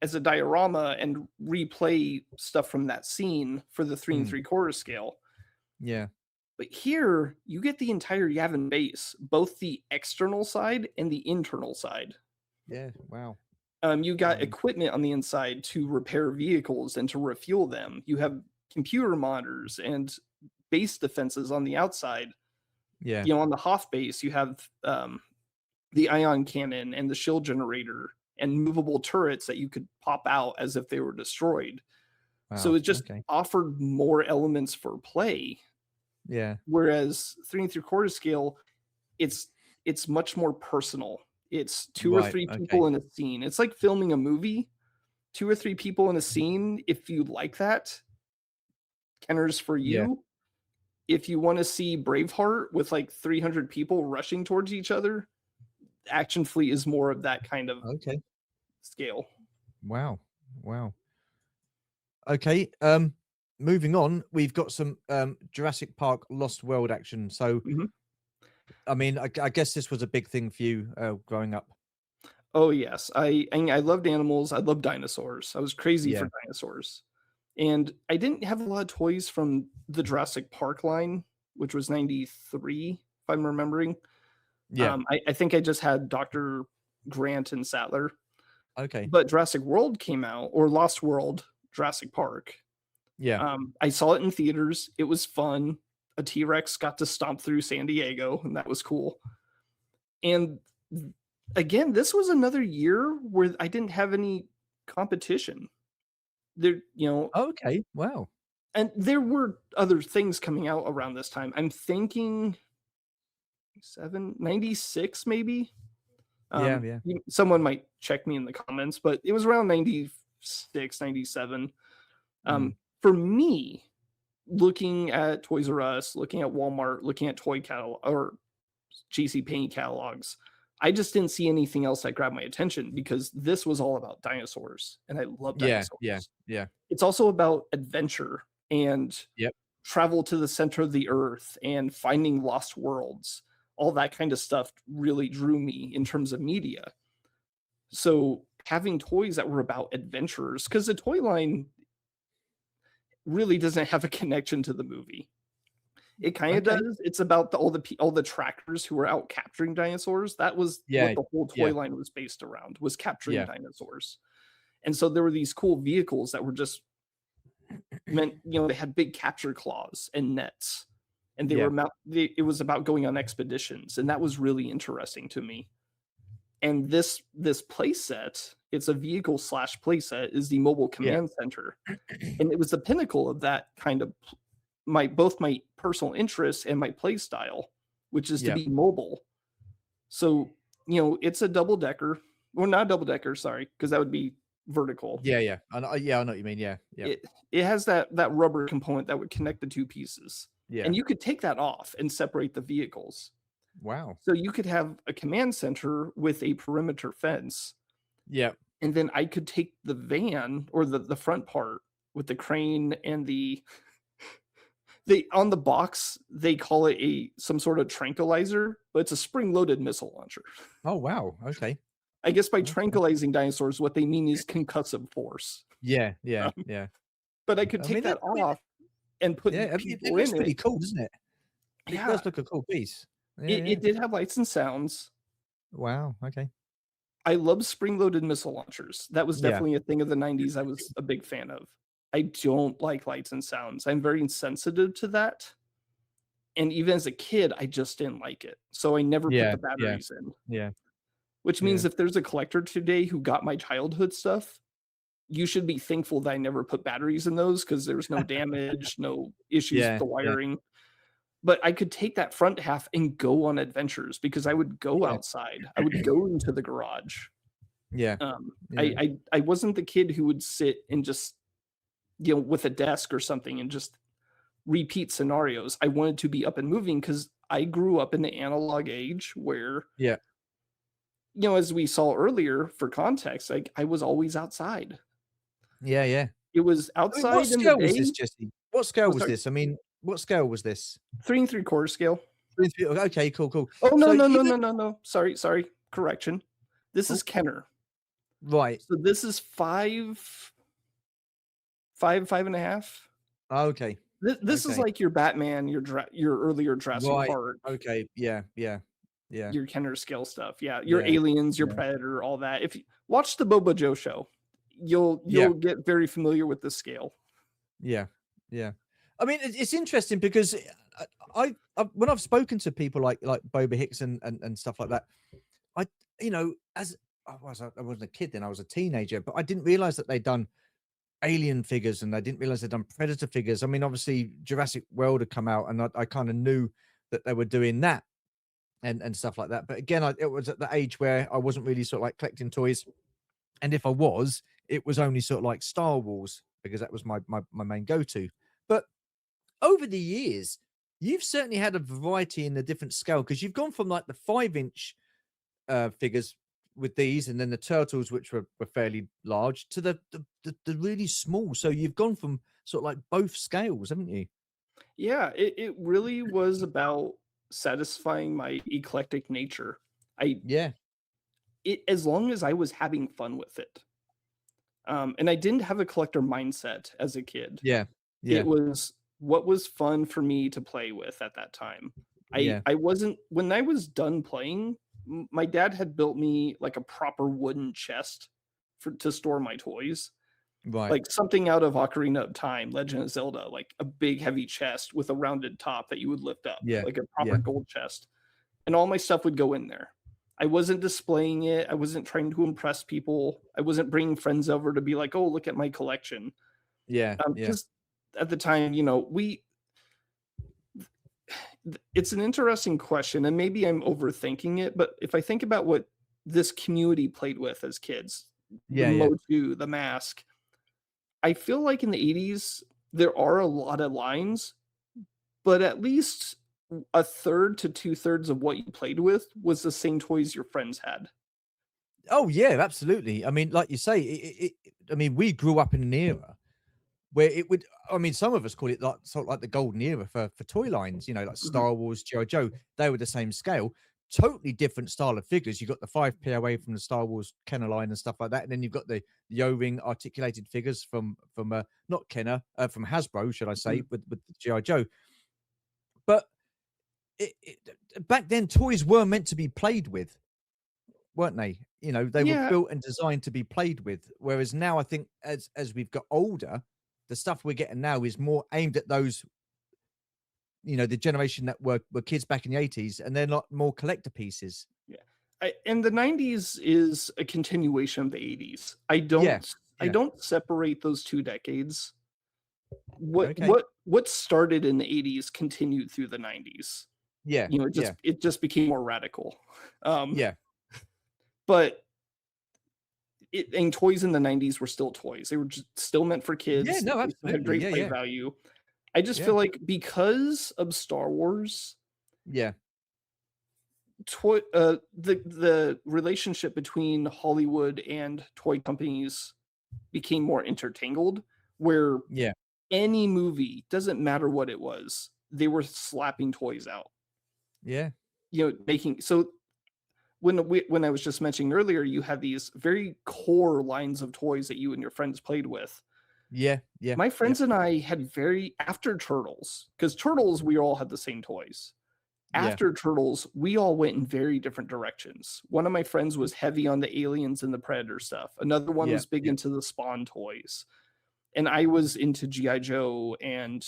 as a diorama and replay stuff from that scene for the 3 3/4 scale. Yeah. But here, you get the entire Yavin base, both the external side and the internal side. Yeah, wow. You got equipment on the inside to repair vehicles and to refuel them. You have computer monitors and base defenses on the outside. Yeah. On the Hoth base, you have the ion cannon and the shield generator and movable turrets that you could pop out as if they were destroyed. Wow. So it just offered more elements for play. Yeah. Whereas 3 3/4 scale, it's much more personal. It's 2 or 3 people in a scene. It's like filming a movie. 2 or 3 people in a scene. If you like that, Kenner's for you. Yeah. If you want to see Braveheart with like 300 people rushing towards each other, Action Fleet is more of that kind of scale. Wow. Okay. Moving on, we've got some Jurassic Park Lost World action. So, I mean, I guess this was a big thing for you growing up. Oh yes, I loved animals. I loved dinosaurs. I was crazy for dinosaurs, and I didn't have a lot of toys from the Jurassic Park line, which was '93, if I'm remembering. Yeah, I think I just had Dr. Grant and Sattler. Okay, but Jurassic World came out, or Lost World, Jurassic Park. Yeah, I saw it in theaters. It was fun. A T-Rex got to stomp through San Diego, and that was cool. And again, this was another year where I didn't have any competition. There, Okay, wow. And there were other things coming out around this time. I'm thinking 96 maybe. Yeah. Someone might check me in the comments, but it was around 96, 97. For me, looking at Toys R Us, looking at Walmart, looking at toy catalog or JCPenney catalogs, I just didn't see anything else that grabbed my attention because this was all about dinosaurs, and I love dinosaurs. Yeah. It's also about adventure and travel to the center of the earth and finding lost worlds. All that kind of stuff really drew me in terms of media. So having toys that were about adventurers, because the toy line really doesn't have a connection to the movie. It kind of does. It's about all the trackers who were out capturing dinosaurs. That was what the whole toy line was based around, was capturing dinosaurs. And so there were these cool vehicles that were just meant, they had big capture claws and nets. And it was about going on expeditions, and that was really interesting to me. And this play set, it's a vehicle / playset, is the mobile command center, and it was the pinnacle of that kind of both my personal interests and my play style which is to be mobile. So, it's a double decker, or not double decker, sorry, because that would be vertical. Yeah. I know what you mean. Yeah. It has that rubber component that would connect the two pieces. Yeah. And you could take that off and separate the vehicles. Wow. So you could have a command center with a perimeter fence. Yeah. And then I could take the van, or the front part with the crane and on the box, they call it some sort of tranquilizer, but it's a spring-loaded missile launcher. Oh, wow. Okay. I guess by tranquilizing dinosaurs, what they mean is concussive force. Yeah. But I could take that off and put people in it. It's pretty cool, doesn't it? It does look a cool piece. It did have lights and sounds. Wow. Okay. I love spring-loaded missile launchers. That was definitely a thing of the 90s I was a big fan of. I don't like lights and sounds. I'm very insensitive to that. And even as a kid, I just didn't like it. So I never put the batteries in. Yeah. Which means if there's a collector today who got my childhood stuff, you should be thankful that I never put batteries in those, because there's no damage, no issues with the wiring. But I could take that front half and go on adventures, because I would go outside. I would go into the garage. Yeah. I wasn't the kid who would sit and just, with a desk or something and just repeat scenarios. I wanted to be up and moving, because I grew up in the analog age where, as we saw earlier, for context, like, I was always outside. Yeah. It was outside. What scale was this, Jesse? What scale was this? I mean, what scale was this? 3 3/4 scale. Okay, cool. Oh, no. Sorry. Correction. This is Kenner. Right. So this is 5.5. Okay. This is like your Batman, your earlier Jurassic Park. Okay. Yeah. Your Kenner scale stuff. Yeah. Your Aliens, your Predator, all that. If you watch the Boba Joe show, you'll get very familiar with the scale. Yeah. I mean, it's interesting because I when I've spoken to people like Boba Hicks and stuff like that, I wasn't a kid then, I was a teenager, but I didn't realize that they'd done Alien figures, and I didn't realize they'd done Predator figures. I mean, obviously Jurassic World had come out, and I kind of knew that they were doing that and stuff like that. But again, it was at the age where I wasn't really sort of like collecting toys, and if I was, it was only sort of like Star Wars, because that was my main go-to. But over the years, you've certainly had a variety in the different scale, because you've gone from like the 5-inch figures with these, and then the turtles, which were fairly large, to the really small. So you've gone from sort of like both scales, haven't you? Yeah, it really was about satisfying my eclectic nature. As long as I was having fun with it. And I didn't have a collector mindset as a kid. Yeah. It was what was fun for me to play with at that time. I wasn't, when I was done playing, my dad had built me like a proper wooden chest to store my toys. Right. Like something out of Ocarina of Time, Legend of Zelda, like a big heavy chest with a rounded top that you would lift up, like a proper gold chest. And all my stuff would go in there. I wasn't displaying it. I wasn't trying to impress people. I wasn't bringing friends over to be like, oh, look at my collection. Because at the time, it's an interesting question, and maybe I'm overthinking it, but if I think about what this community played with as kids, the Motu, the Mask, I feel like in the 80s, there are a lot of lines, but at least a third to 2/3 of what you played with was the same toys your friends had. Oh yeah, absolutely. I mean, like you say, I mean, we grew up in an era where it would, I mean, some of us call it like sort of like the golden era for toy lines, like Star Wars, G.I. Joe. They were the same scale, totally different style of figures. You got the 5p away from the Star Wars Kenner line and stuff like that, and then you've got the O-ring articulated figures from not Kenner, from Hasbro, should I say, with the G.I. Joe. But back then, toys were meant to be played with, weren't they? They were built and designed to be played with. Whereas now, I think as we've got older, the stuff we're getting now is more aimed at those, the generation that were kids back in the 80s, and they're not more collector pieces. And the 90s is a continuation of the 80s. I don't separate those two decades. What started in the 80s continued through the 90s. Yeah. You know, it just became more radical. Yeah. But and toys in the 90s were still toys. They were just still meant for Yeah. kids. No, They still had absolutely. great Yeah. play Yeah. value. I just Yeah. feel like because of Star Wars, Yeah. the relationship between Hollywood and toy companies became more intertangled, where Yeah. any movie, doesn't matter what it was, they were slapping toys out. Yeah. You know, making so when I was just mentioning earlier, you had these very core lines of toys that you and your friends played with. Yeah. Yeah. My Yeah. friends and I had very after Turtles, because Turtles, we all had the same toys. Yeah. After Turtles, we all went in very different directions. One of my friends was heavy on the Aliens and the Predator stuff. Another one Yeah. was big Yeah. into the Spawn toys. And I was into G.I. Joe and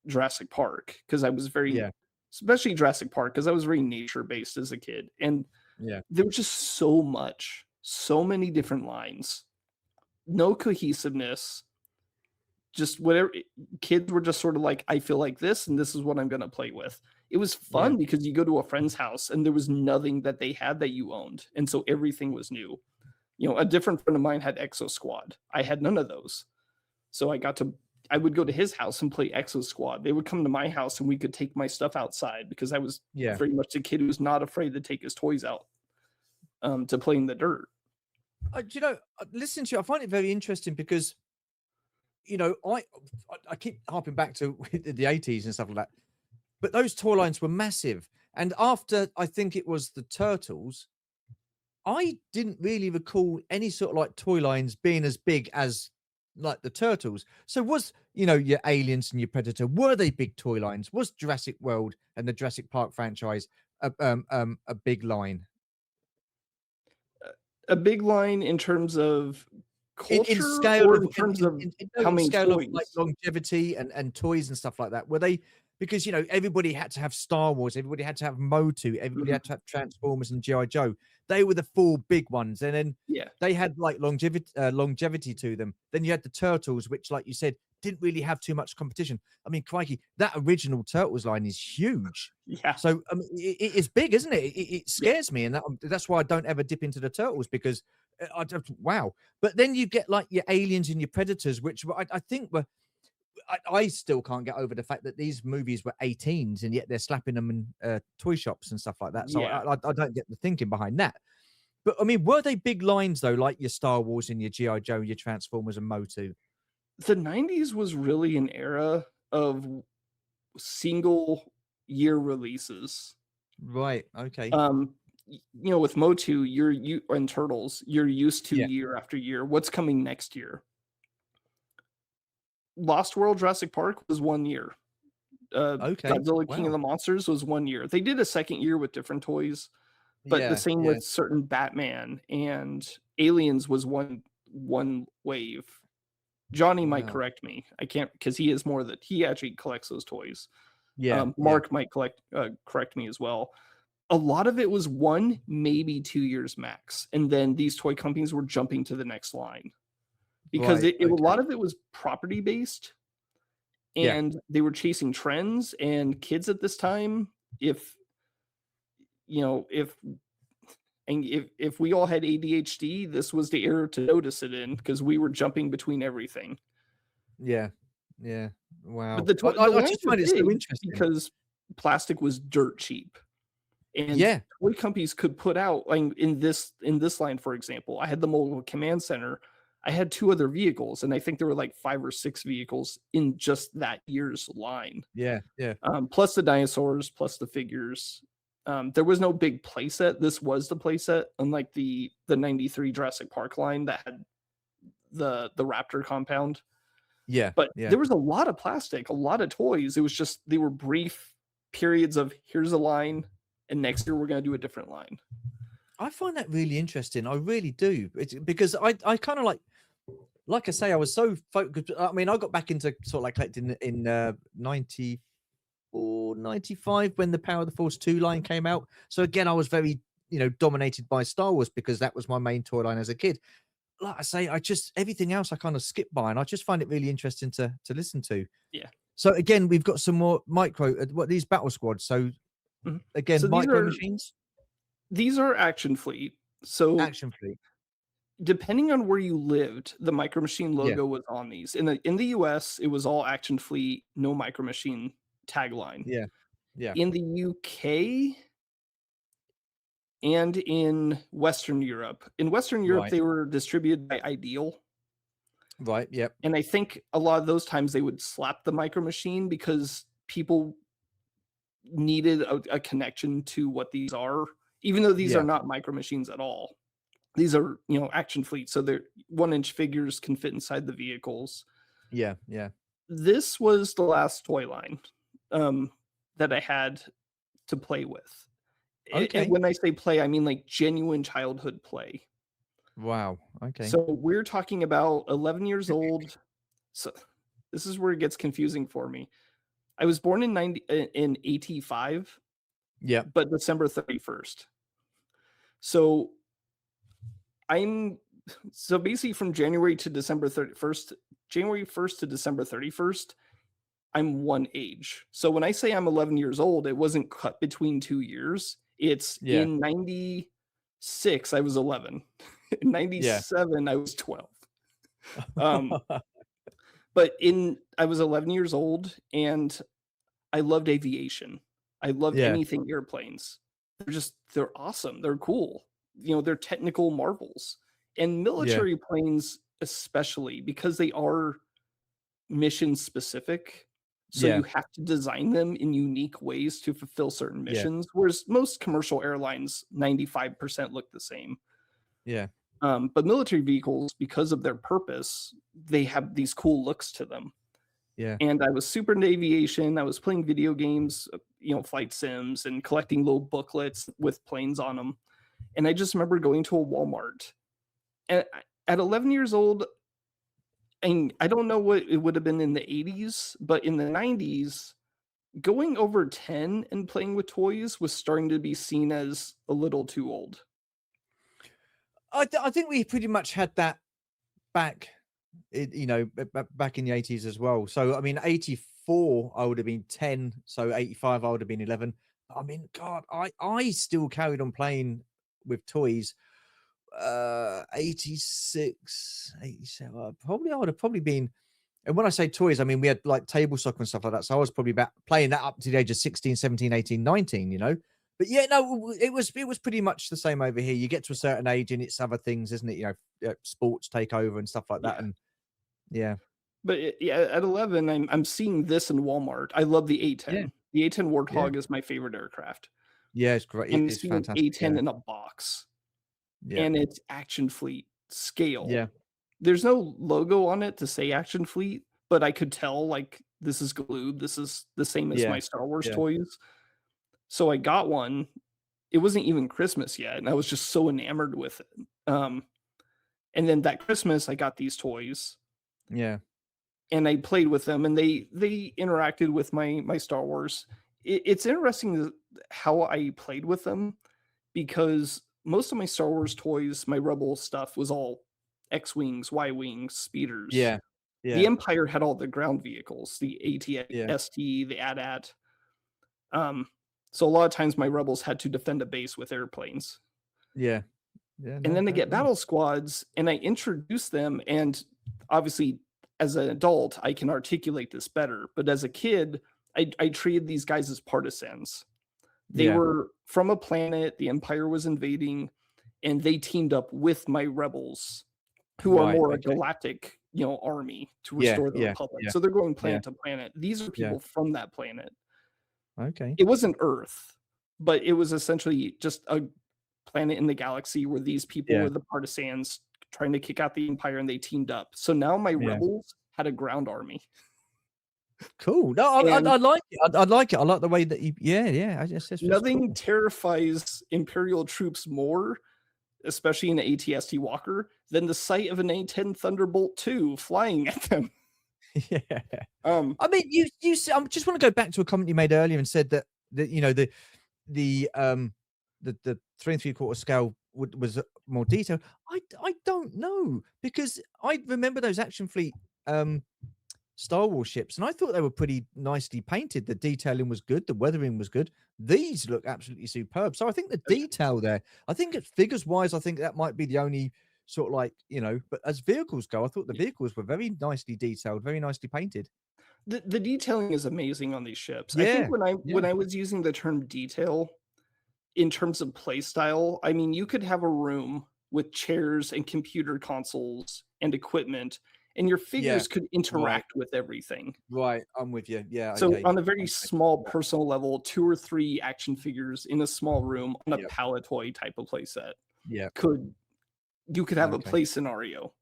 Jurassic Park because I was very, Yeah. especially Jurassic Park, because I was very nature based as a kid. And Yeah. there was just so much, so many different lines, no cohesiveness. Just whatever, kids were just sort of like, I feel like this, and this is what I'm going to play with. It was Yeah. fun because you go to a friend's house and there was nothing that they had that you owned. And so everything was new. You know, a different friend of mine had Exo Squad. I had none of those. So I would go to his house and play Exo Squad. They would come to my house and we could take my stuff outside because I was Yeah. very much a kid who was not afraid to take his toys out to play in the dirt. You know, listen to you, I find it very interesting because, you know, I keep harping back to the 80s and stuff like that, but those toy lines were massive. And after I think it was the Turtles, I didn't really recall any sort of like toy lines being as big as like the Turtles. So was, you know, your Aliens and your Predator, were they big toy lines? Was Jurassic World and the Jurassic Park franchise a big line? A big line in terms of In culture scale or of in terms of no, how in many scale of like toys? longevity and toys and stuff like that. Were they, because you know everybody had to have Star Wars, everybody had to have Motu, everybody Mhm. had to have Transformers and GI Joe. They were the four big ones, and then Yeah. they had like longevity to them. Then you had the Turtles, which, like you said, didn't really have too much competition. I mean, crikey, that original Turtles line is huge. Yeah. So I mean, it is big, isn't it? It Yeah. scares me, and that's why I don't ever dip into the Turtles because I just wow. But then you get like your Aliens and your Predators, which I think were. I still can't get over the fact that these movies were 18s and yet they're slapping them in toy shops and stuff like that. So Yeah. I don't get the thinking behind that. But I mean, were they big lines though, like your Star Wars and your GI Joe, your Transformers and Motu? The 90s was really an era of single year releases. Right. Okay. You know, with Motu, you and Turtles, you're used to Yeah. year after year. What's coming next year? Lost World Jurassic Park was 1 year. Okay. Godzilla King of Wow. the Monsters was 1 year. They did a second year with different toys, but the Yeah. same Yeah. with certain Batman and Aliens was one wave. Johnny might Wow. correct me. I can't because he is more that he actually collects those toys. Yeah. Yeah. Mark might correct me as well. A lot of it was 1, maybe 2 years max, and then these toy companies were jumping to the next line because Right. a Okay. lot of it was property based, Yeah. and they were chasing trends. And kids at this time, if you know, if we all had ADHD, this was the era to notice it in because we were jumping between everything. Yeah. Yeah. But Wow. the I lines just were find it so big interesting. because plastic was dirt cheap. And Yeah. toy companies could put out, like in this line, for example, I had the mobile command center. I had 2 other vehicles, and I think there were like 5 or 6 vehicles in just that year's line. Yeah. Yeah. Plus the dinosaurs, plus the figures. There was no big playset. This was the playset, unlike the 93 Jurassic Park line that had the Raptor compound. Yeah. But Yeah. there was a lot of plastic, a lot of toys. It was just they were brief periods of here's a line, and next year we're going to do a different line. I find that really interesting. I really do. It's because I kind of like I say, I was so focused. I mean, I got back into sort of like collecting in 94, 95 when the Power of the Force 2 line came out. So again, I was very, you know, dominated by Star Wars because that was my main toy line as a kid. Like I say, I just everything else I kind of skip by, and I just find it really interesting to listen to. Yeah. So again, we've got some more micro what these battle squads. So Again, So micro machines? These are Action Fleet. So Action Fleet. depending on where you lived, the Micro Machine Yeah. logo was on these. In the US, it was all Action Fleet, no Micro Machine tagline. Yeah. Yeah. In the UK and in Western Europe. In Western Europe, Right. they were distributed by Ideal. Right. Yep. And I think a lot of those times they would slap the Micro Machine because people needed a connection to what these are, even though these Yeah. are not Micro Machines at all. These are, Action Fleet, so they're 1-inch figures can fit inside the vehicles. Yeah. Yeah. This was the last toy line that I had to play with. Okay. And when I say play, I mean like genuine childhood play. Wow. Okay. So we're talking about 11 years old. So this is where it gets confusing for me. I was born in 85. Yeah. But December 31st. So basically from January to December 31st, January 1st to December 31st, I'm one age. So when I say I'm 11 years old, it wasn't cut between 2 years. It's in 96, I was 11. In 97, I was 12. But I was 11 years old and I loved aviation. I loved anything airplanes. They're awesome. They're cool. They're technical marvels. And military planes especially, because they are mission specific. So you have to design them in unique ways to fulfill certain missions. Whereas most commercial airlines, 95% look the same. Yeah. But military vehicles, because of their purpose, they have these cool looks to them. Yeah. And I was super into aviation. I was playing video games, flight sims, and collecting little booklets with planes on them. And I just remember going to a Walmart. And at 11 years old, and I don't know what it would have been in the 80s, but in the 90s, going over 10 and playing with toys was starting to be seen as a little too old. I think we pretty much had that back, back in the 80s as well. So, I mean, 84, I would have been 10. So 85, I would have been 11. I mean, God, I still carried on playing with toys. 86, 87, I would have probably been. And when I say toys, I mean, we had like table soccer and stuff like that. So I was probably about playing that up to the age of 16, 17, 18, 19, But yeah, no, it was pretty much the same over here. You get to a certain age and it's other things, isn't it? Sports take over and stuff like that. And But at 11, I'm seeing this in Walmart. I love the A10. Yeah. The A10 Warthog is my favorite aircraft. Yeah, it's great. I'm It's seeing fantastic. A10 in a box. Yeah. And it's Action Fleet scale. Yeah. There's no logo on it to say Action Fleet, but I could tell like this is glued. This is the same as my Star Wars toys. So I got one. It wasn't even Christmas yet, and I was just so enamored with it. And then that Christmas, I got these toys. Yeah. And I played with them, and they interacted with my Star Wars. It's interesting how I played with them, because most of my Star Wars toys, my Rebel stuff, was all X-Wings, Y-Wings, speeders. Yeah. Yeah. The Empire had all the ground vehicles, the AT-ST, the AT-AT. So a lot of times my Rebels had to defend a base with airplanes. Yeah. Yeah. And then they get battle squads, and I introduce them, and obviously as an adult, I can articulate this better. But as a kid, I treated these guys as partisans. They were from a planet the Empire was invading, and they teamed up with my Rebels, who are more a galactic, army to restore the Republic. So they're going planet to planet. These are people from that planet. Okay. It wasn't Earth, but it was essentially just a planet in the galaxy where these people were the partisans trying to kick out the Empire, and they teamed up. So now my Rebels had a ground army. Cool. No, I like it. I like it. I like the way that you. Yeah. Nothing terrifies Imperial troops more, especially in an AT-ST Walker, than the sight of an A-10 Thunderbolt 2 flying at them. Yeah. I mean, you. I just want to go back to a comment you made earlier and said that the 3 3/4 scale was more detailed. I don't know, because I remember those Action Fleet Star Wars ships, and I thought they were pretty nicely painted. The detailing was good, the weathering was good. These look absolutely superb. So I think the detail there, I think it's figures wise, I think that might be the only sort of like, but as vehicles go, I thought the vehicles were very nicely detailed, very nicely painted. The detailing is amazing on these ships. I think Yeah. when Yeah. I was using the term detail in terms of play style, I mean, you could have a room with chairs and computer consoles and equipment, and your Yeah. figures could Right. interact with everything. Right. I'm with you. Yeah. So Okay. on a very Okay. small Yeah. personal level, 2 or 3 action figures in a small room on a Yeah. Palatoy type of playset Yeah. could you could have a Okay. play scenario.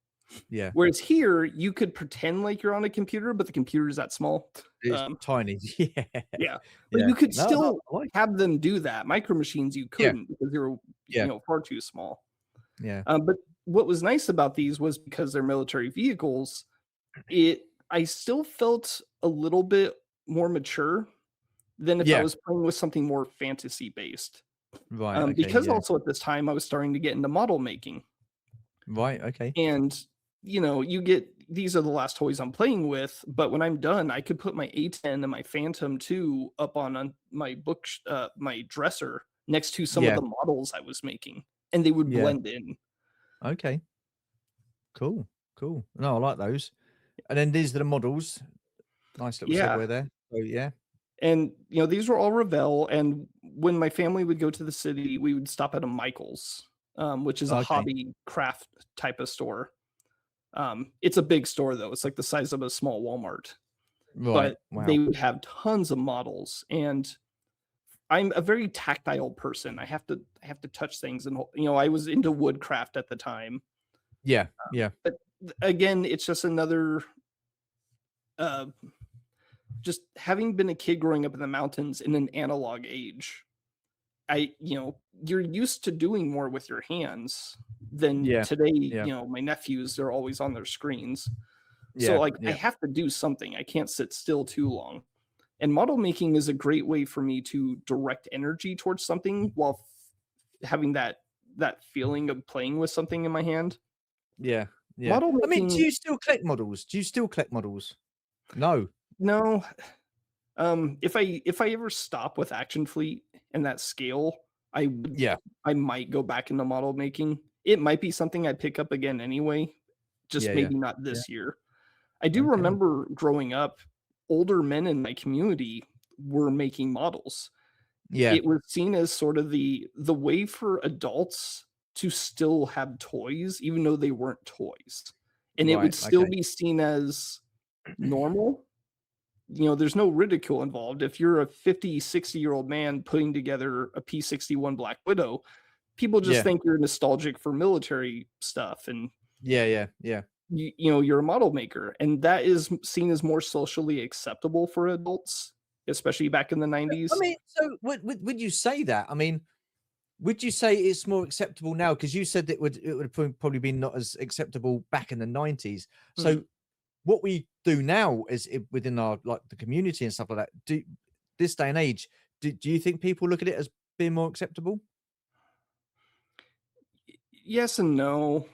Yeah. Whereas here, you could pretend like you're on a computer, but the computer is that small. It's Um, tiny. Yeah. yeah, but Yeah. you could No, no, still I like it. have them do that. Micro Machines, you Yeah. couldn't because they were, Yeah. far too small. Yeah. But what was nice about these was because they're military vehicles, I still felt a little bit more mature than if I Yeah. was playing with something more fantasy based. Right. Okay. Because Yeah. also at this time I was starting to get into model making. Right. Okay. And you get these are the last toys I'm playing with, but when I'm done, I could put my A10 and my Phantom 2 up on my my dresser next to some of Yeah. the models I was making, and they would Yeah. blend in. Okay. Cool. Cool. No, I like those. And then these are the models. Nice little Yeah. segue there. So yeah. And these were all Revell, and when my family would go to the city, we would stop at a Michael's, which is a Okay. hobby craft type of store. It's a big store though. It's like the size of a small Walmart. Right. But Wow. they would have tons of models, and I'm a very tactile person. I have to touch things, and I was into woodcraft at the time. Yeah. Yeah. But again, it's just another uh just having been a kid growing up in the mountains in an analog age. You're used to doing more with your hands than Yeah. today. Yeah. My nephews, they're always on their screens. So Yeah. like I Yeah. have to do something. I can't sit still too long. And model making is a great way for me to direct energy towards something while having that feeling of playing with something in my hand. Yeah. Yeah. Model I mean, do making, you still collect models? Do you still collect models? No. no. If I ever stop with Action Fleet and that scale, Yeah. I might go back into model making. It might be something I pick up again anyway, just Yeah. Yeah. maybe not Yeah. this year. I do Okay. remember growing up, older men in my community were making models. Yeah. It was seen as sort of the way for adults to still have toys, even though they weren't toys. And it would Right. still Okay. be seen as normal. There's no ridicule involved. If you're a 50, 60-year-old man putting together a P-61 Black Widow, people just Yeah. think you're nostalgic for military stuff, and Yeah. Yeah. Yeah. you're a model maker, and that is seen as more socially acceptable for adults, especially back in the I 90s. mean, so would you say that? I mean, would you say it's more acceptable now? Because you said that it would probably be not as acceptable back in the 90s. Mhm. So what we do now is within our like the community and stuff like that. Do this day and age, do you think people look at it as being more acceptable? Yes and no.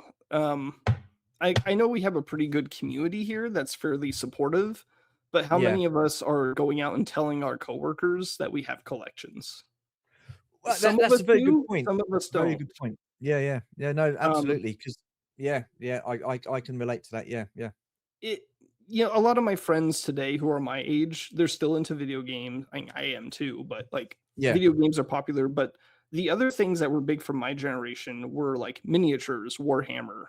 I know we have a pretty good community here that's fairly supportive, but how Yeah. many of us are going out and telling our coworkers that we have collections? Well, Some of that's us a very good do, point. some of us Very don't. good point. Yeah, yeah, yeah. No, Um, absolutely. Because yeah, I can relate to that. Yeah, yeah, it a lot of my friends today who are my age, they're still into video games. I am too, but like yeah, video games are popular. But the other things that were big from my generation were like miniatures, Warhammer,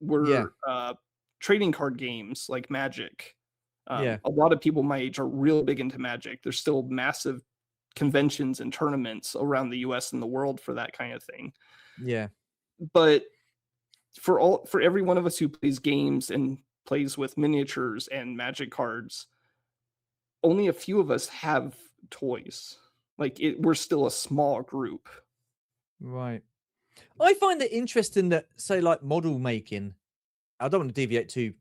yeah, were trading card games like Magic. yeah, A lot of people my age are real big into Magic. There's still massive conventions and tournaments around the US and the world for that kind of thing. yeah, But for every one of us who plays games and plays with miniatures and Magic cards, only a few of us have toys. We're still a small group. right. I find it interesting that say like model making. I don't want to deviate too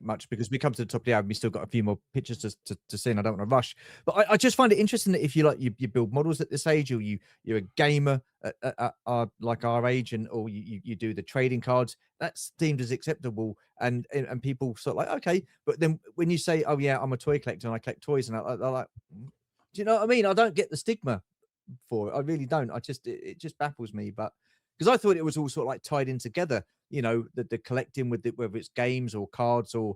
much because we come to the top of the hour and we still got a few more pictures to see, and I don't want to rush. But I just find it interesting that if you you build models at this age, or you're a gamer at like our age, and or you do the trading cards, that's deemed as acceptable, and people sort of like, okay. But then when you say, oh yeah, I'm a toy collector and I collect toys, and I like, do you know what I mean? I don't get the stigma for it. I really don't. It just baffles me, but because I thought it was all sort of like tied in together, you know, the collecting with it, whether it's games or cards or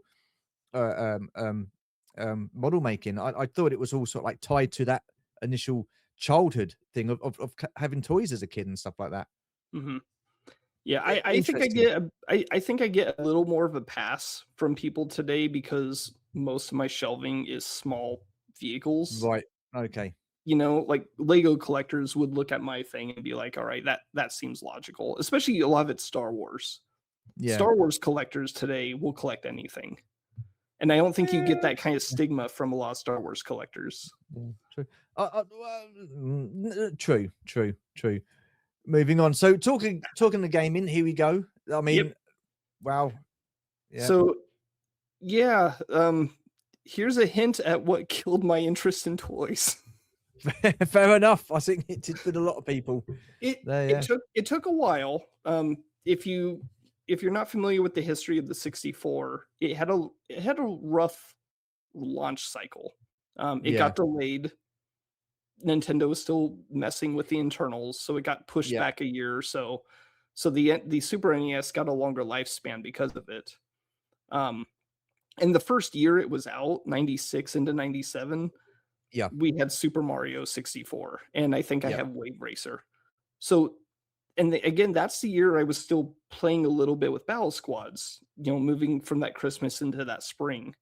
model making. I thought it was all sort of like tied to that initial childhood thing of having toys as a kid and stuff like that. Mm-hmm. Yeah, I think I think I get a little more of a pass from people today because most of my shelving is small vehicles. Right. Okay. You know, like Lego collectors would look at my thing and be like, all right, that seems logical. Especially a lot of it's Star Wars. Yeah. Star Wars collectors today will collect anything. And I don't think you get that kind of stigma from a lot of Star Wars collectors. True. True. Moving on. So talking the gaming, here we go. I mean, wow. Yeah. So yeah, here's a hint at what killed my interest in toys. Fair enough. I think it did with a lot of people. It took a while. If you're not familiar with the history of the 64, it had a rough launch cycle. It got delayed. Nintendo was still messing with the internals, so it got pushed back a year or so. So the Super NES got a longer lifespan because of it. In the first year it was out, 96 into 97, we had Super Mario 64, and I think I have Wave Racer. So, and again, that's the year I was still playing a little bit with Battle Squads, you know, moving from that Christmas into that spring.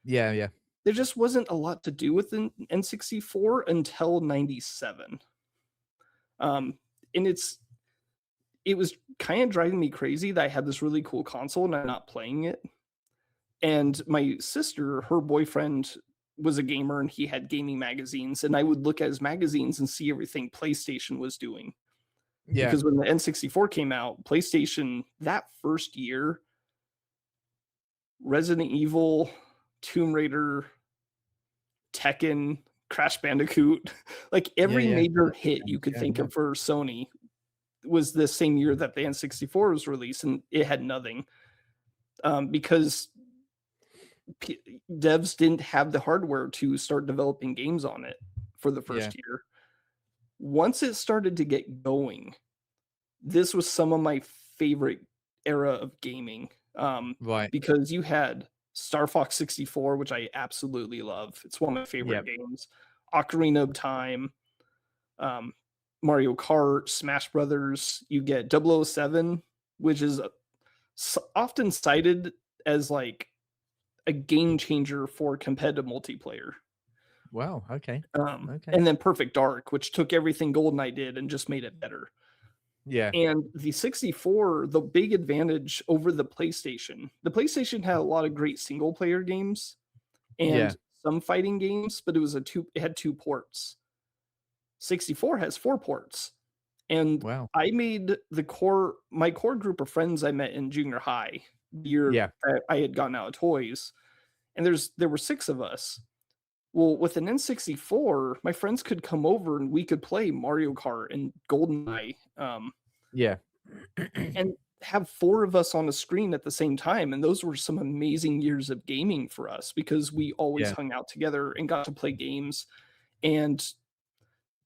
Yeah. There just wasn't a lot to do with N64 until 97. And it was kind of driving me crazy that I had this really cool console and I'm not playing it. And my sister, her boyfriend was a gamer and he had gaming magazines, and I would look at his magazines and see everything PlayStation was doing. Yeah. Because when the N64 came out, PlayStation that first year, Resident Evil, Tomb Raider, Tekken, Crash Bandicoot, like every major hit you could think of for Sony was the same year that the N64 was released, and it had nothing. Because devs didn't have the hardware to start developing games on it for the first year. Once it started to get going, this was some of my favorite era of gaming. Right. Because you had Star Fox 64, which I absolutely love. It's one of my favorite games. Ocarina of Time, Mario Kart, Smash Brothers. You get 007, which is often cited as like a game changer for competitive multiplayer. Wow. Okay. And then Perfect Dark, which took everything GoldenEye did and just made it better. Yeah. And the 64, the big advantage over the PlayStation had a lot of great single player games and some fighting games, but it had 2 ports. 64 has 4 ports. And I made my core group of friends I met in junior high year that I had gotten out of toys. And there were 6 of us. Well, with an N64, my friends could come over and we could play Mario Kart and GoldenEye. And have 4 of us on a screen at the same time. And those were some amazing years of gaming for us because we always hung out together and got to play games. And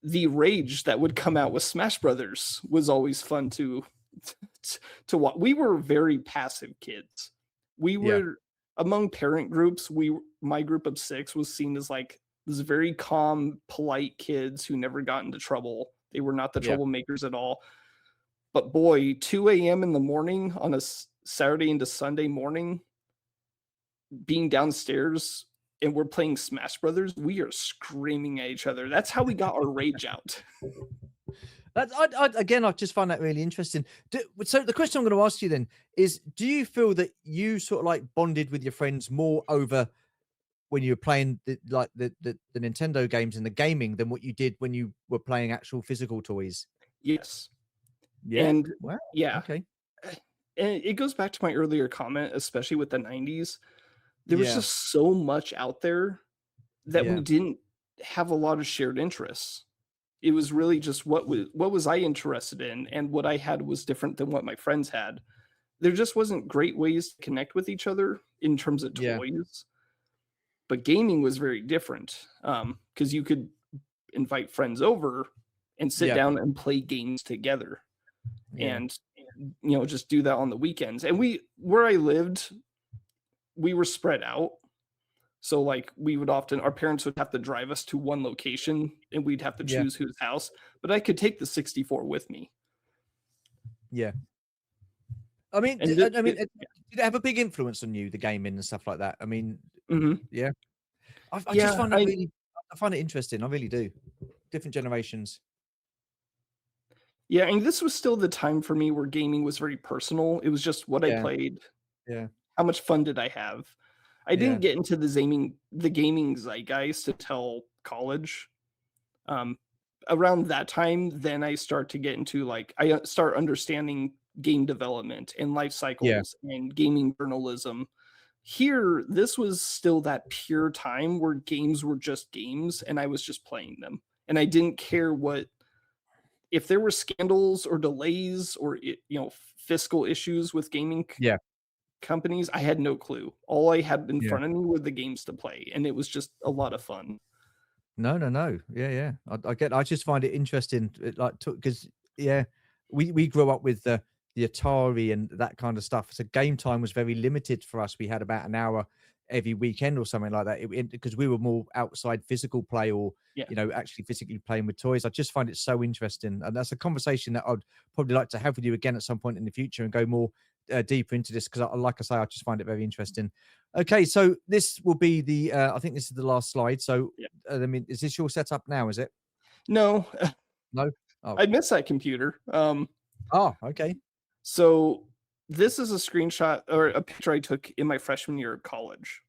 the rage that would come out with Smash Brothers was always fun to watch. We were very passive kids. We were among parent groups. My group of 6 was seen as like this very calm, polite kids who never got into trouble. They were not the troublemakers at all. But boy, 2 a.m. in the morning on a Saturday into Sunday morning, being downstairs and we're playing Smash Brothers, we are screaming at each other. That's how we got our rage out. I just find that really interesting. So the question I'm going to ask you then is, do you feel that you sort of like bonded with your friends more over when you were playing the Nintendo games and the gaming than what you did when you were playing actual physical toys? Yes. Yeah. And wow. Yeah. Okay. And it goes back to my earlier comment, especially with the 90s. There was Yeah. just so much out there that we Yeah. didn't have a lot of shared interests. It was really just what was I interested in, and what I had was different than what my friends had. There just wasn't great ways to connect with each other in terms of Yeah. toys, but gaming was very different, because you could invite friends over and sit Yeah. down and play games together, Yeah. and, just do that on the weekends, and where I lived, we were spread out. So, like, we would often our parents would have to drive us to one location, and we'd have to Yeah. choose whose house, but I could take the 64 with me. Yeah. I mean, And it did it it have a big influence on you, the gaming and stuff like that? I mean, Mhm. yeah. I just Yeah, find that really I find it interesting. I really do. Different generations. yeah, and this was still the time for me where gaming was very personal. It was just what I Yeah. played, Yeah. how much fun did I have? I Yeah. didn't get into the gaming zeitgeist until college. Um, Around that time, then I start to get into, like start understanding game development and life Yeah. cycles and gaming journalism. Here, this was still that pure time where games were just games and I was just playing them. And I didn't care what if there were scandals or delays or fiscal issues with gaming Yeah. companies. I had no clue. All I had in Yeah. front of me were the games to play, and it was just a lot of fun. No, no, no. Yeah, yeah. I just find it interesting, like, because yeah, we grew up with the Atari and that kind of stuff. So game time was very limited for us. We had about an hour every weekend or something like that. Because we were more outside physical play or Yeah. actually physically playing with toys. I just find it so interesting, and that's a conversation that I'd probably like to have with you again at some point in the future and go more deeper into this because, like I say, I just find it very interesting. Okay, so this will be the I think this is the last slide. So Yeah. I mean, is this your setup now? Is it? No, No. Oh. I miss that computer. Oh. Okay. So this is a screenshot or a picture I took in my freshman year of college.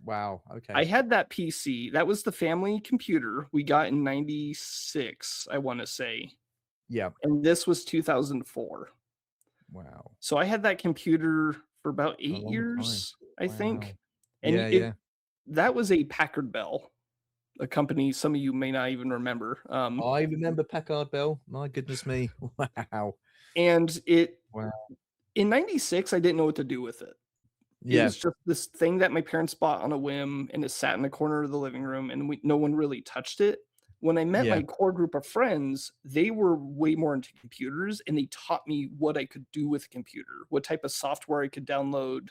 Wow. I Okay. had that PC. That was the family computer we got in 96, I wanna say, Yeah. and this was 2004. Wow. So I had that computer for about A 8 long time. years, I think, Wow. and Yeah. Yeah. that was a Packard Bell, a company some of you may not even remember, I remember Packard Bell. My goodness me. Wow. and it Wow. in '96, I didn't know what to do with it. It Yeah. was just this thing that my parents bought on a whim, and it sat in the corner of the living room, and no one really touched it. When I met Yeah. my core group of friends, they were way more into computers, and they taught me what I could do with a computer, what type of software I could download,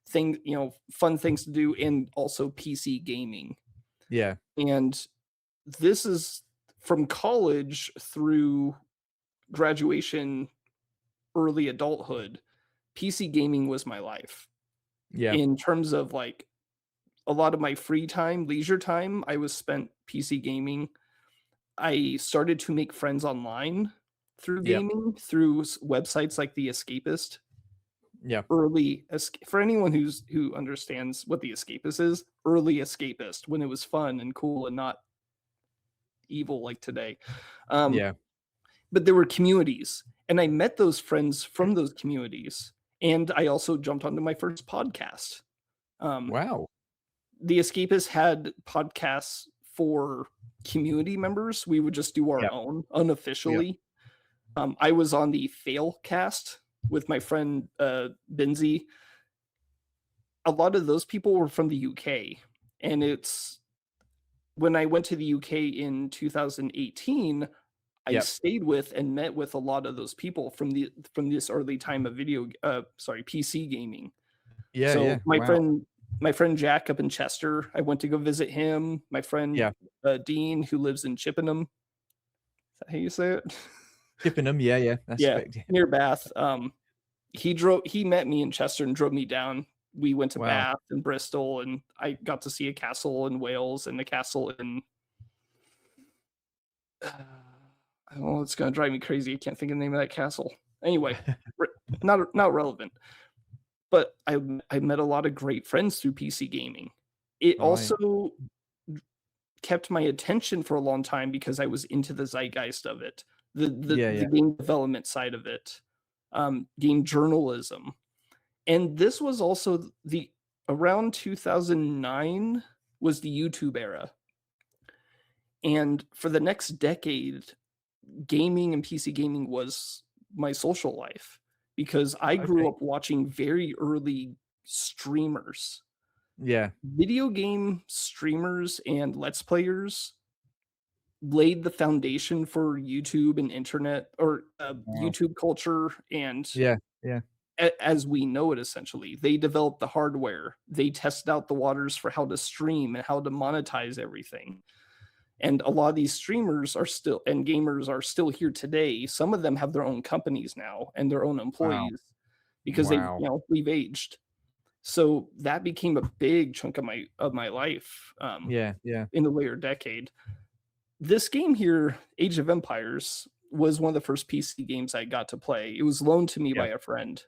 fun things to do, and also PC gaming. Yeah. And this is from college through graduation, early adulthood. PC gaming was my life. Yeah. In terms of, like, a lot of my free time, leisure time, I was spent PC gaming. I started to make friends online through Yeah. gaming, through websites like The Escapist. Yeah. For anyone who understands what The Escapist is, early Escapist, when it was fun and cool and not evil like today. Um, Yeah. but there were communities, and I met those friends from those communities, and I also jumped onto my first podcast. Um, Wow. The Escapists had podcasts for community members. We would just do our Yeah. own Yeah. unofficially. I was on the Fail cast with my friend Benzie. A lot of those people were from the UK, and it's when I went to the UK in 2018, I Yeah. stayed with and met with a lot of those people from this early time of PC gaming. Yeah. So Yeah. Wow. my friend Jack up in Chester, I went to go visit him. My friend Yeah. Dean, who lives in Chippenham. Is that how you say it? Chippenham. Yeah. Yeah. That's Yeah, correct. Yeah. near Bath. He met me in Chester and drove me down. We went to Wow. Bath and Bristol, and I got to see a castle in Wales and a castle in I don't know, it's gonna drive me crazy. I can't think of the name of that castle. Anyway, not relevant. But I met a lot of great friends through PC gaming. It Right. also kept my attention for a long time because I was into the zeitgeist of it, the Yeah. the Yeah. game development side of it. game journalism. And this was also around 2009 was the YouTube era. And for the next decade, gaming and PC gaming was my social life because I grew up watching very early streamers. Yeah. Video game streamers and let's players laid the foundation for YouTube and internet or YouTube culture and yeah as we know it. Essentially, they developed the hardware, they tested out the waters for how to stream and how to monetize everything. And a lot of these streamers are still and gamers are still here today. Some of them have their own companies now and their own employees because we've aged. So that became a big chunk of my life. In the later decade. This game here, Age of Empires, was one of the first PC games I got to play. It was loaned to me by a friend.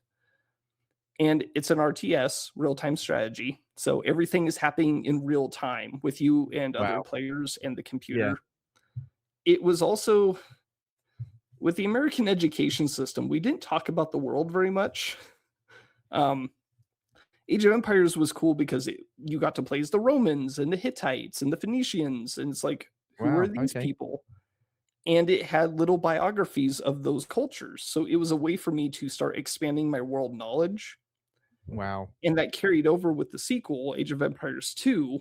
And it's an RTS, real-time strategy. So everything is happening in real time with you and other players and the computer. It was also, with the American education system, we didn't talk about the world very much. Age of Empires was cool because you got to play as the Romans and the Hittites and the Phoenicians. And it's like, who are these people? And it had little biographies of those cultures. So it was a way for me to start expanding my world knowledge. Wow. And that carried over with the sequel, Age of Empires 2.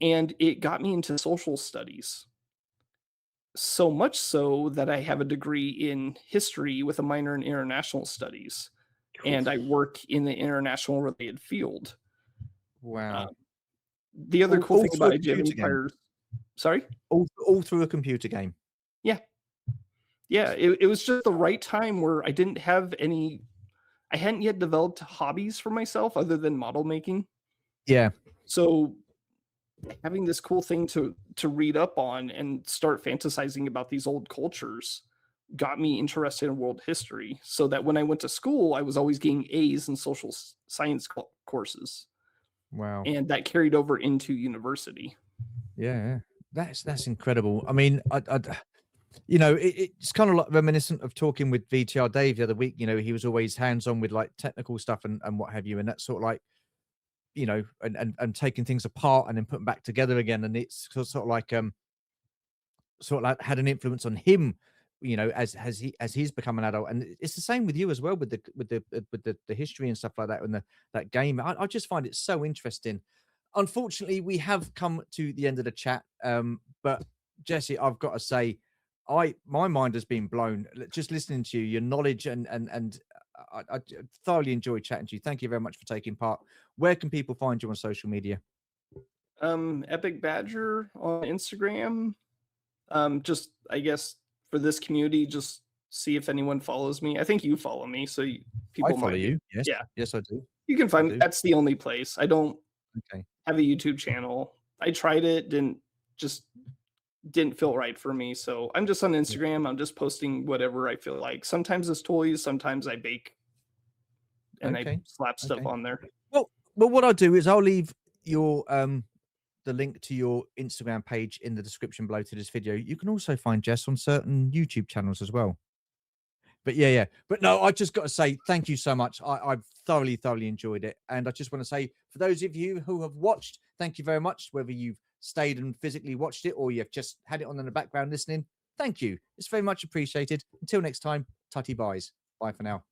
And it got me into social studies. So much so that I have a degree in history with a minor in international studies. And I work in the international related field. Wow. The other cool thing about Age of Empires... Sorry? All through a computer game. Yeah. Yeah, it was just the right time where I didn't have any... I hadn't yet developed hobbies for myself other than model making. Yeah. So having this cool thing to read up on and start fantasizing about these old cultures got me interested in world history, so that when I went to school, I was always getting A's in social science courses. Wow. And that carried over into university. Yeah. That's incredible. I mean, it's kind of like reminiscent of talking with VTR Dave the other week. He was always hands-on with like technical stuff and what have you. And that's sort of like, and taking things apart and then putting back together again. And it's sort of like had an influence on him, as he's become an adult. And it's the same with you as well with the history and stuff like that. And that game, I just find it so interesting. Unfortunately, we have come to the end of the chat. But Jessie, I've got to say, my mind has been blown just listening to you, your knowledge, and I thoroughly enjoyed chatting to you. Thank you very much for taking part. Where can people find you on social media? Epic Badger on Instagram. Just, I guess, for this community, just see if anyone follows me. I think you follow me, so people I follow you. Yes. Yeah. Yes, I do. You can find me. That's the only place. I don't have a YouTube channel. I tried it, didn't feel right for me. So I'm just on Instagram. I'm just posting whatever I feel like. Sometimes it's toys, sometimes I bake and I slap stuff on there. Well, what I'll do is I'll leave your the link to your Instagram page in the description below to this video. You can also find Jess on certain YouTube channels as well. But yeah. But no, I just got to say thank you so much. I've thoroughly enjoyed it. And I just want to say, for those of you who have watched, thank you very much. Whether you've stayed and physically watched it or you've just had it on in the background listening, thank you. It's very much appreciated. Until next time, tutty buys. Bye for now.